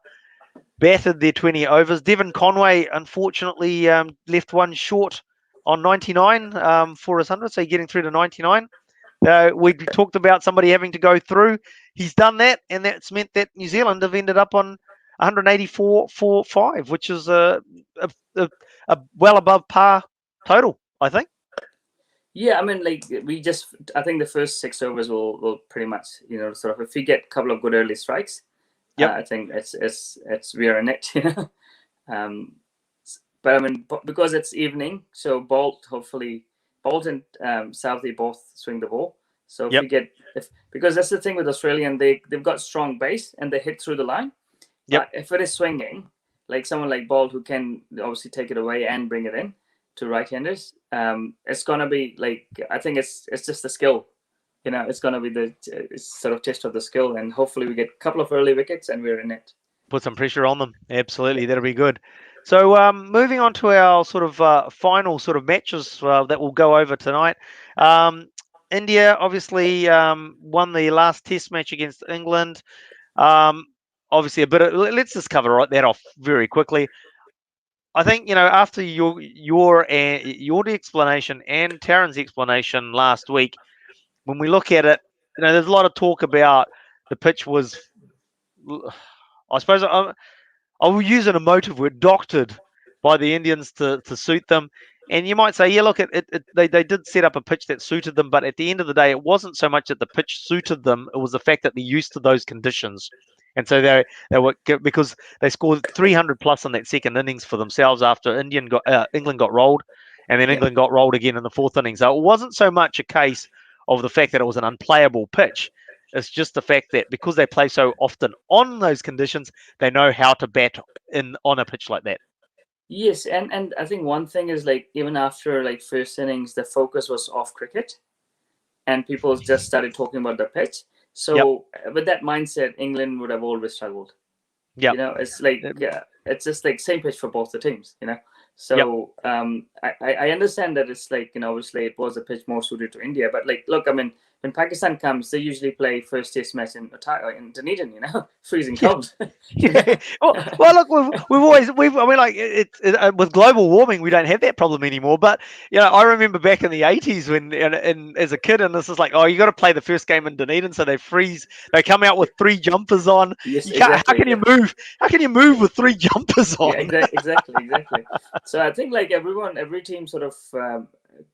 battered their 20 overs. Devon Conway, unfortunately, left one short on 99 for his 100, so getting through to 99. We talked about somebody having to go through. He's done that, and that's meant that New Zealand have ended up on 184 for 5, which is a well above par total, I think. yeah, I mean, like I think the first 6 overs will pretty much sort of, if we get a couple of good early strikes, Yep. I think it's we are in it. Um, but I mean, because it's evening, so Bolt and Southey both swing the ball. So if Yep. we get because that's the thing with Australian, they've got strong base and they hit through the line. Yep. But if it is swinging, like someone like Bolt who can obviously take it away and bring it in to right-handers, it's gonna be like, I think it's just the skill. It's gonna be the sort of test of the skill, and hopefully we get a couple of early wickets and we're in it. Put some pressure on them. Absolutely, that'll be good. So moving on to our sort of final sort of matches that we'll go over tonight. India obviously won the last Test match against England. Obviously, let's just cover that off very quickly. I think after your explanation and Taryn's explanation last week, when we look at it, there's a lot of talk about the pitch was, I suppose, I will use an emotive word, doctored by the Indians to suit them. And you might say, yeah, look, they did set up a pitch that suited them, but at the end of the day, it wasn't so much that the pitch suited them; it was the fact that they're used to those conditions. And so they were, because they scored 300 plus in that second innings for themselves after England got rolled, and then Yeah. England got rolled again in the fourth inning. So it wasn't so much a case of the fact that it was an unplayable pitch. It's just the fact that because they play so often on those conditions, they know how to bat on a pitch like that. Yes, and I think one thing is, like, even after like first innings, the focus was off cricket, and people just started talking about the pitch. So with that mindset, England would have always struggled. Yep. It's like it's just like same pitch for both the teams. So I understand that it's like obviously it was a pitch more suited to India, but like look, I mean, when Pakistan comes, they usually play first Test match in Dunedin, freezing cold. Yeah. Well, look, I mean, like with global warming, we don't have that problem anymore. But I remember back in the 80s when, and as a kid, and this is like, oh, you got to play the first game in Dunedin, so they freeze. They come out with 3 jumpers on. Yes, How can you move? How can you move with 3 jumpers on? Yeah, exactly. So I think like every team sort of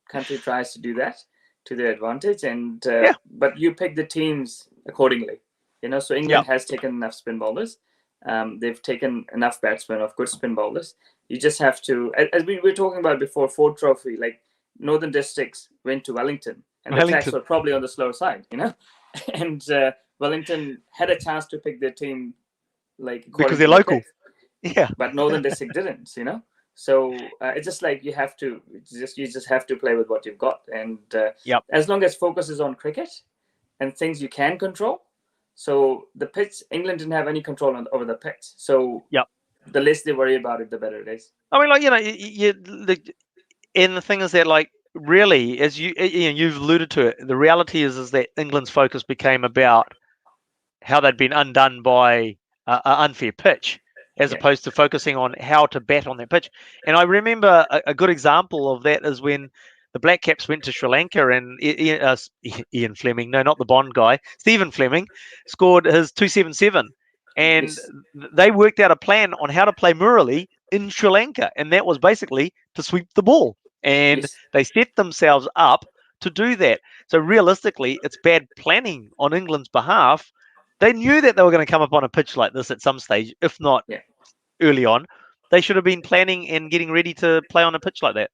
country tries to do that to their advantage, and but you pick the teams accordingly. So England has taken enough spin bowlers. They've taken enough batsmen of good spin bowlers. You just have to, as we were talking about before, Ford Trophy, like Northern Districts went to Wellington, and the tracks were probably on the slower side, and Wellington had a chance to pick their team, like because they're local. But Northern District didn't, So it's just like you just have to play with what you've got, and as long as focus is on cricket and things you can control, So the pitch, England didn't have any control over the pitch. So Yep. the less they worry about it, the better it is. I mean, like and the thing is that, like, really, as you've alluded to it, the reality is that England's focus became about how they'd been undone by an unfair pitch, as Yeah. opposed to focusing on how to bat on that pitch. And I remember a good example of that is when the Black Caps went to Sri Lanka, and Ian Fleming, no, not the Bond guy, Stephen Fleming, scored his 277, and Yes. they worked out a plan on how to play Murali in Sri Lanka, and that was basically to sweep the ball, and Yes. they set themselves up to do that. So realistically, it's bad planning on England's behalf. They knew that they were going to come up on a pitch like this at some stage, if not Yeah. early on. They should have been planning and getting ready to play on a pitch like that,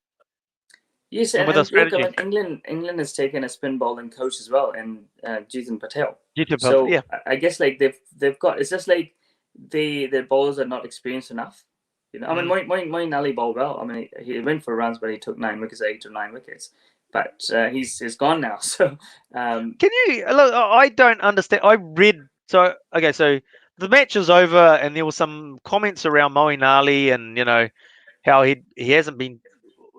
Yes, and with a and look, I strategy. mean, England has taken a spin bowling coach as well, and Jitin Patel. Yeah, So I guess like they've got, it's just like their bowlers are not experienced enough. You know, I mean, Moeen Ali bowled well. I mean, he went for runs, but he took 9 wickets, 8 or 9 wickets. But he's gone now. So can you look? I don't understand. I read so okay. So the match is over, and there were some comments around Moeen Ali, and how he hasn't been.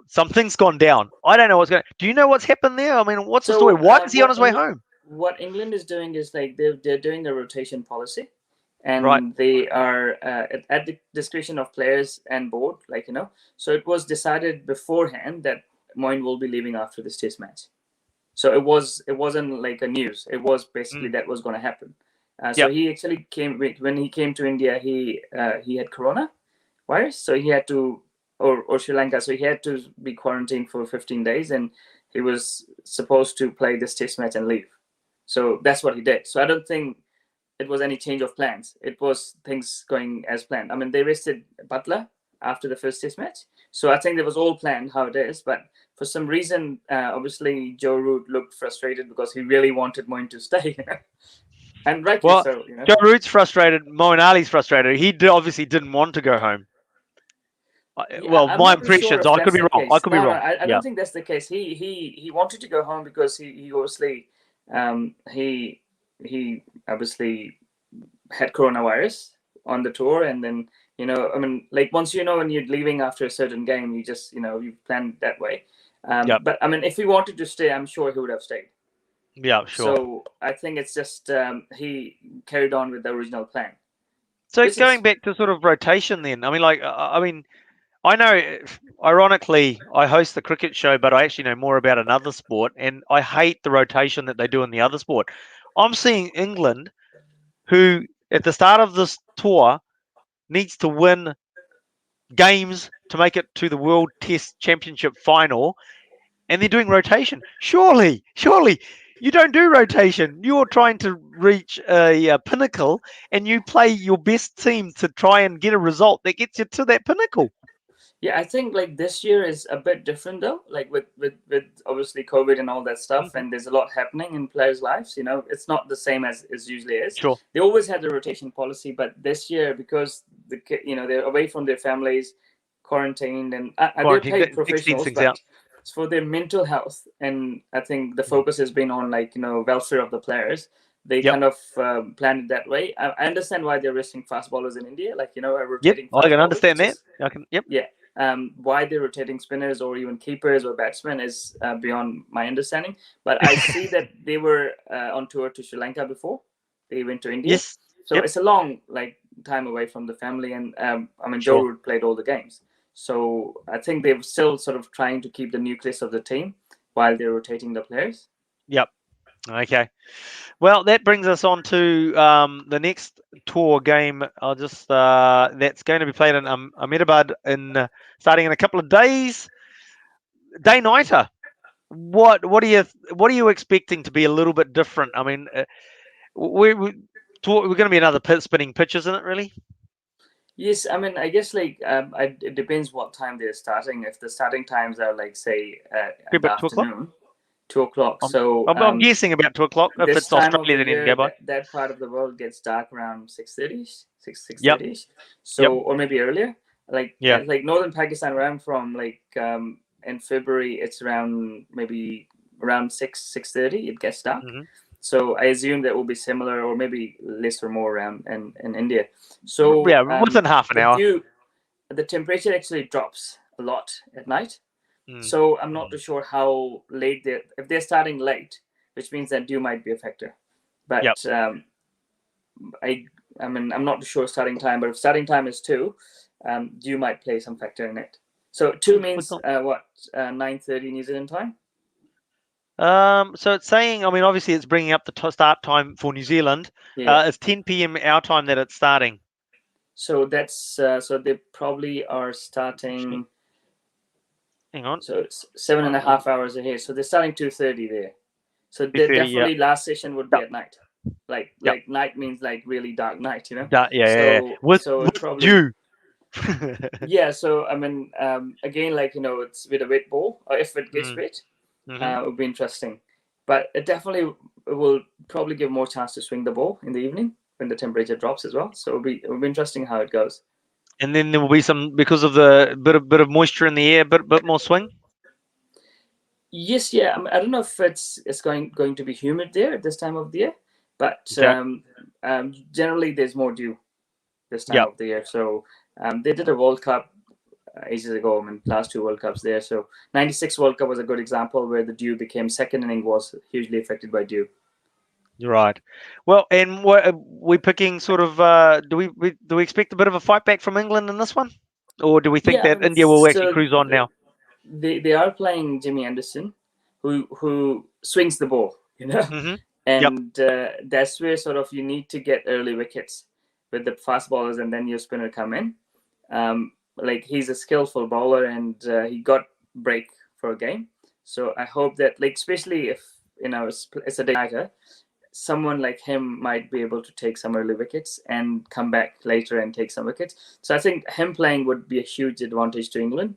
Something's gone down. I don't know what's going. Do you know what's happened there? I mean, what's the story? so Why is he on his way home? what England is doing is like they're doing a rotation policy, Right. and they are at the discretion of players and board, like so it was decided beforehand that Moyne will be leaving after this test match. So it wasn't like a news, it was basically Mm. that was going to happen. So Yep. he actually came when he came to India, he had corona virus, so he had to, or Sri Lanka, so he had to be quarantined for 15 days, and he was supposed to play this test match and leave. So that's what he did. So I don't think it was any change of plans. It was things going as planned. I mean, they rested Butler after the first test match. So I think it was all planned how it is. But for some reason, obviously, Joe Root looked frustrated because he really wanted Moyne to stay. And rightly Well, so. Joe Root's frustrated. Moeen Ali's frustrated. He obviously didn't want to go home. Yeah, Well, I'm my not really sure impressions. if I could that's be the wrong. I case. could be No, no, wrong. I Yeah. don't think that's the case. He wanted to go home because he obviously he obviously had coronavirus on the tour, and then I mean, like once when you're leaving after a certain game, you just you plan that way. Yep. But I mean, if he wanted to stay, I'm sure he would have stayed. Yeah. Sure. So I think it's just he carried on with the original plan, So which going is back to sort of rotation, then. I mean, like, I mean, I know. Ironically, I host the cricket show, but I actually know more about another sport, and I hate the rotation that they do in the other sport. I'm seeing England, who at the start of this tour needs to win games to make it to the World Test Championship final, and they're doing rotation. Surely, you don't do rotation. You're trying to reach a pinnacle, and you play your best team to try and get a result that gets you to that pinnacle. Yeah, I think like this year is a bit different though. Like with obviously COVID and all that stuff, Mhm. and there's a lot happening in players' lives. It's not the same as usually is. Sure. They always had the rotation policy, but this year because they're away from their families, quarantined, and they're Quarantine paid extends professionals, things out. but it's for their mental health, and I think the focus has been on like welfare of the players. They Yep. kind of planned it that way. I understand why they're resting fast bowlers in India, like Yep. rotating I fast can bowlers, understand which that. is I can. Yep. yeah. Why they're rotating spinners or even keepers or batsmen is beyond my understanding. But I see that they were on tour to Sri Lanka before they went to India, Yes. so Yep. it's a long like time away from the family. And I mean, Joe Sure. Root played all the games, so I think they're still sort of trying to keep the nucleus of the team while they're rotating the players. Yep. Okay. Well, that brings us on to the next tour game. I'll just that's going to be played in Ahmedabad in starting in a couple of days. Day nighter. What are you expecting to be a little bit different? I mean, we're going to be another spinning pitch, isn't it? Really? Yes, I mean, I guess like it depends what time they're starting. If the starting times are like say at the About 2 o'clock. afternoon, 2 o'clock. I'm, So I'm guessing about 2 o'clock. If this it's time of Australia, the then in year, Gabba. that part of the world gets dark around 6:30, 6 Yep. 30. Yep. So or maybe earlier. Yeah. Like northern Pakistan, where I'm from, like in February, it's around maybe around 6:30. It gets dark. Hmm. So I assume that will be similar, or maybe less or more around in India. So Yeah, within half an hour. the temperature actually drops a lot at night. Mm. So I'm not too sure how late if they're starting late, which means that dew might be a factor. But Yep. I mean, I'm not too sure starting time, but if starting time is 2, dew might play some factor in it. So 2 means what? 9:30 New Zealand time. So it's saying, I mean, obviously it's bringing up the start time for New Zealand. Yeah. It's 10 p.m. our time that it's starting. So that's so they probably are starting. Hang on. So it's 7.5 hours ahead. So they're starting 2:30 there. So 2:30, definitely last session would be Yep. at night. Like Yep. night means like really dark night, you know. Yeah. With probably dew. yeah. So I mean, again, like it's with a wet ball, or if it gets wet, it would be interesting. But it definitely will probably give more chance to swing the ball in the evening when the temperature drops as well. So it'll be interesting how it goes. And then there will be some, because of the bit of moisture in the air, bit more swing. Yes, yeah. I mean, I don't know if it's going to be humid there at this time of the year, but generally there's more dew this time of the year. So they did a World Cup ages ago. I mean, last 2 World Cups there. So '96 World Cup was a good example where the dew became second inning was hugely affected by dew. Right. Well, and we picking sort of, do we expect a bit of a fight back from England in this one? Or do we think Yeah, I that mean, India will actually cruise on now? They are playing Jimmy Anderson, who swings the ball, and that's where sort of you need to get early wickets with the fast bowlers, and then your spinner come in. Like he's a skillful bowler, and he got break for a game. So I hope that, like, especially if it's a day-nighter, someone like him might be able to take some early wickets and come back later and take some wickets. So I think him playing would be a huge advantage to England,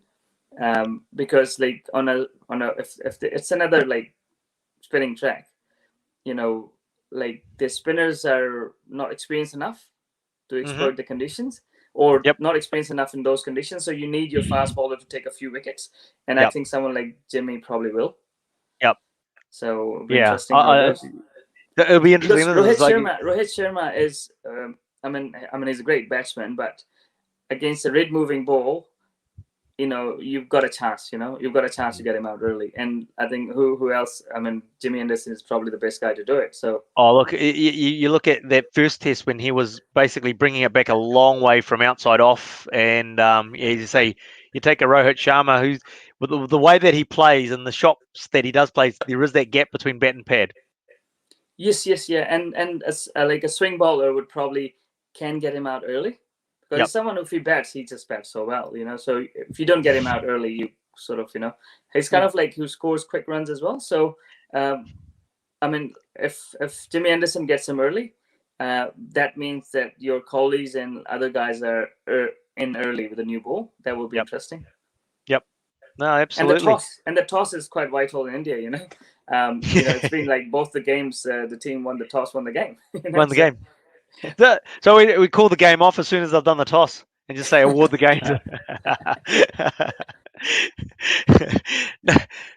because like on a if it's another like spinning track, like the spinners are not experienced enough to exploit the conditions, or not experienced enough in those conditions. So you need your fast bowler to take a few wickets, and I think someone like Jimmy probably will. So it'll be interesting how it goes. It'll be interesting. Because Rohit Sharma is, I mean, he's a great batsman, but against a red moving ball, you've got a chance. You've got a chance to get him out early. And I think who else? I mean, Jimmy Anderson is probably the best guy to do it. So. Oh, look, you look at that first test when he was basically bringing it back a long way from outside off, and you say you take a Rohit Sharma, who's with the way that he plays and the shots that he does play, there is that gap between bat and pad. Yes, yeah, and as like a swing bowler would probably can get him out early, because he's someone who, if he bats, he just bats so well, So if you don't get him out early, you sort of, he's kind of like who scores quick runs as well. So, I mean, if Jimmy Anderson gets him early, that means that your colleagues and other guys are in early with a new ball. That will be interesting. No, absolutely. And the toss is quite vital in India, it's been like both the games, the team won the toss, won the game. Won the game. So we call the game off as soon as I've done the toss and just say award the game.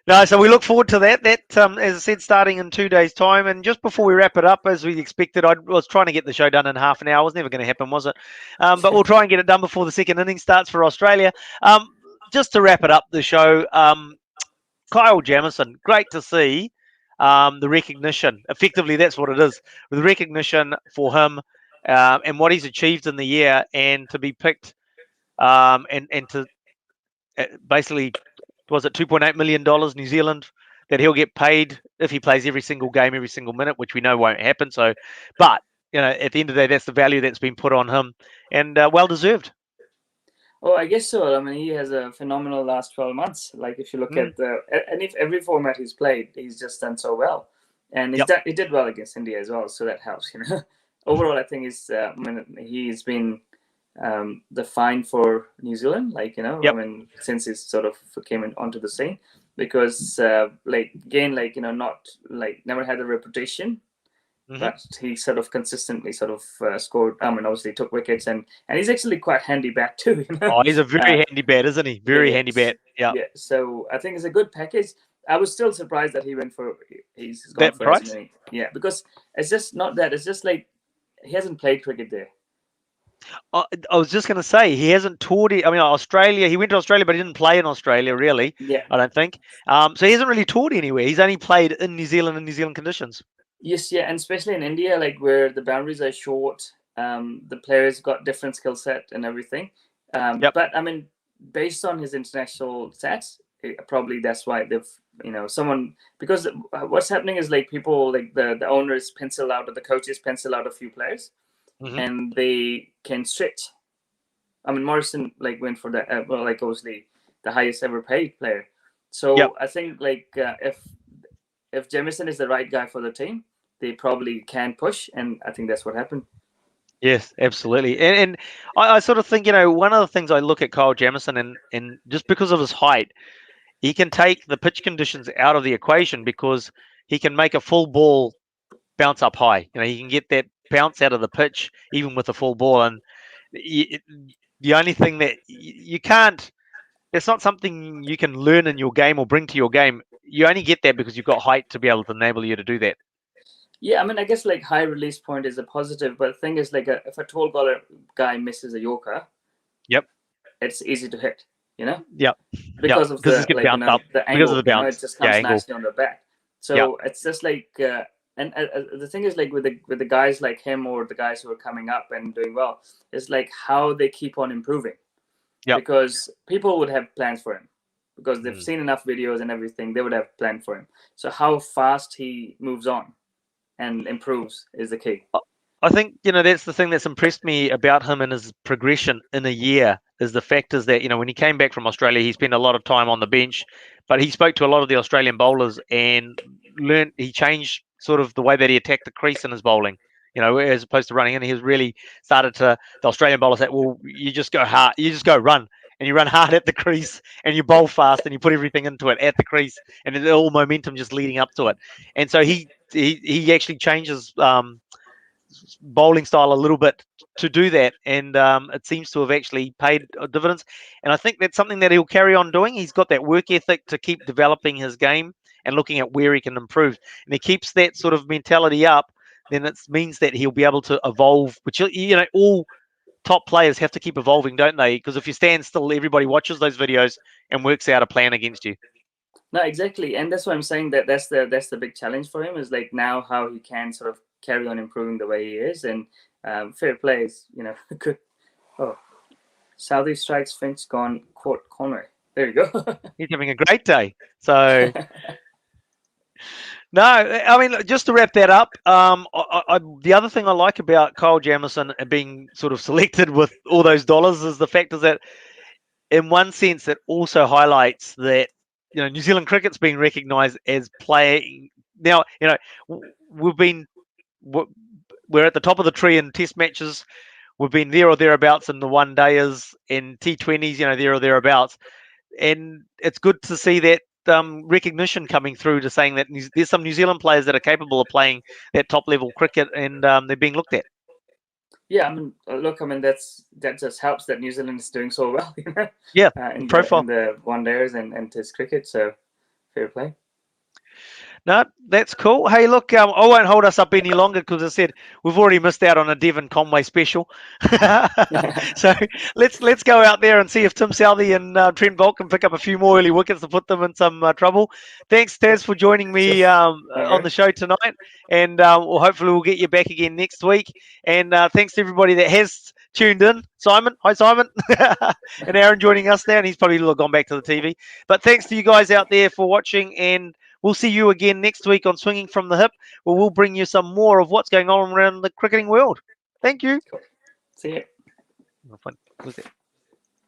No, so we look forward to that. That, as I said, starting in 2 days' time. And just before we wrap it up, as we expected, I was trying to get the show done in half an hour. It was never going to happen, was it? But we'll try and get it done before the second inning starts for Australia. Just to wrap it up, the show, Kyle Jamieson, great to see the recognition. Effectively, that's what it is. The recognition for him and what he's achieved in the year, and to be picked and to basically, was it $2.8 million New Zealand that he'll get paid if he plays every single game, every single minute, which we know won't happen. So, but at the end of the day, that's the value that's been put on him, and well deserved. Oh, I guess so. I mean, he has a phenomenal last 12 months. Like, if you look at every format he's played, he's just done so well. And he did well against India as well, so that helps, Overall, I think he's been the find for New Zealand, I mean, since he sort of came onto the scene. Because, not, never had a reputation. But he sort of consistently scored. I mean, obviously took wickets, and he's actually quite handy bat too. Oh, he's a very handy bat, isn't he? Very handy bat. Yeah. So I think it's a good package. I was still surprised that he's gone that for as price. many. Yeah, because it's just not that. It's just like he hasn't played cricket there. I was just going to say he hasn't toured. I mean, Australia. He went to Australia, but he didn't play in Australia really. Yeah. I don't think. So he hasn't really toured anywhere. He's only played in New Zealand conditions. Yes, yeah, and especially in India, like where the boundaries are short, the players got different skill set and everything. Yep. But I mean, based on his international stats, probably that's why they've, someone, because what's happening is like people, like the owners pencil out or the coaches pencil out a few players, Mm-hmm. and they can stretch. I mean, Morrison like went for the well, like obviously the highest ever paid player. So Yep. I think like if Jamieson is the right guy for the team, they probably can push, and I think that's what happened. Yes, absolutely. And I sort of think, one of the things I look at Kyle Jamieson and just because of his height, he can take the pitch conditions out of the equation because he can make a full ball bounce up high. He can get that bounce out of the pitch even with a full ball. And the only thing that you can't, it's not something you can learn in your game or bring to your game. You only get that because you've got height to be able to enable you to do that. Yeah, I mean, I guess like high release point is a positive, but the thing is, like, if a tall guy misses a Yorker, Yep. it's easy to hit, Yep. Yep. because of Because it's the get like bounced up the because of angle, the bounce. it just Yeah, comes angle. nicely on the bat. Yep. So it's just like, and the thing is, like with the guys like him or the guys who are coming up and doing well, is like how they keep on improving. Yep. Because people would have plans for him because they've Mm. seen enough videos and everything. They would have planned for him. So how fast he moves on and improves is the key. I think that's the thing that's impressed me about him and his progression in a year is the fact is that when he came back from Australia, he spent a lot of time on the bench, but he spoke to a lot of the Australian bowlers and learned. He changed sort of the way that he attacked the crease in his bowling. As opposed to running in, he has really started to. The Australian bowlers said, "Well, you just go hard, you just go run, and you run hard at the crease, and you bowl fast, and you put everything into it at the crease, and it's all momentum just leading up to it." And so he actually changes. Bowling style a little bit to do that, and it seems to have actually paid dividends. And I think that's something that he'll carry on doing. He's got that work ethic to keep developing his game and looking at where he can improve. And he keeps that sort of mentality up, then it means that he'll be able to evolve. Which all top players have to keep evolving, don't they? Because if you stand still, everybody watches those videos and works out a plan against you. No, exactly, and that's why I'm saying that that's the big challenge for him is like now how he can sort of carry on improving the way he is, and fair play is good. Oh, Southie strikes Finch gone court corner. There you go. He's having a great day. So no, I mean, just to wrap that up, the other thing I like about Kyle Jamieson being sort of selected with all those dollars is the fact is that, in one sense, it also highlights that New Zealand cricket's being recognised as playing now. We're at the top of the tree in Test matches. We've been there or thereabouts in the one dayers and T20s, there or thereabouts, and it's good to see that recognition coming through to saying that there's some New Zealand players that are capable of playing that top level cricket, and they're being looked at. Yeah, I mean, look, I mean that just helps that New Zealand is doing so well, Yeah, in profile. the one days and Test cricket. So fair play. No, that's cool. Hey, look, I won't hold us up any longer because I said we've already missed out on a Devon Conway special. So let's go out there and see if Tim Southee and Trent Bolt can pick up a few more early wickets to put them in some trouble. Thanks, Tazz, for joining me on the show tonight, and hopefully we'll get you back again next week. And thanks to everybody that has tuned in. Simon, hi Simon, and Aaron joining us now, and he's probably gone back to the TV. But thanks to you guys out there for watching, and we'll see you again next week on Swinging from the Hip, where we'll bring you some more of what's going on around the cricketing world. Thank you. Cool. See you. Who's that?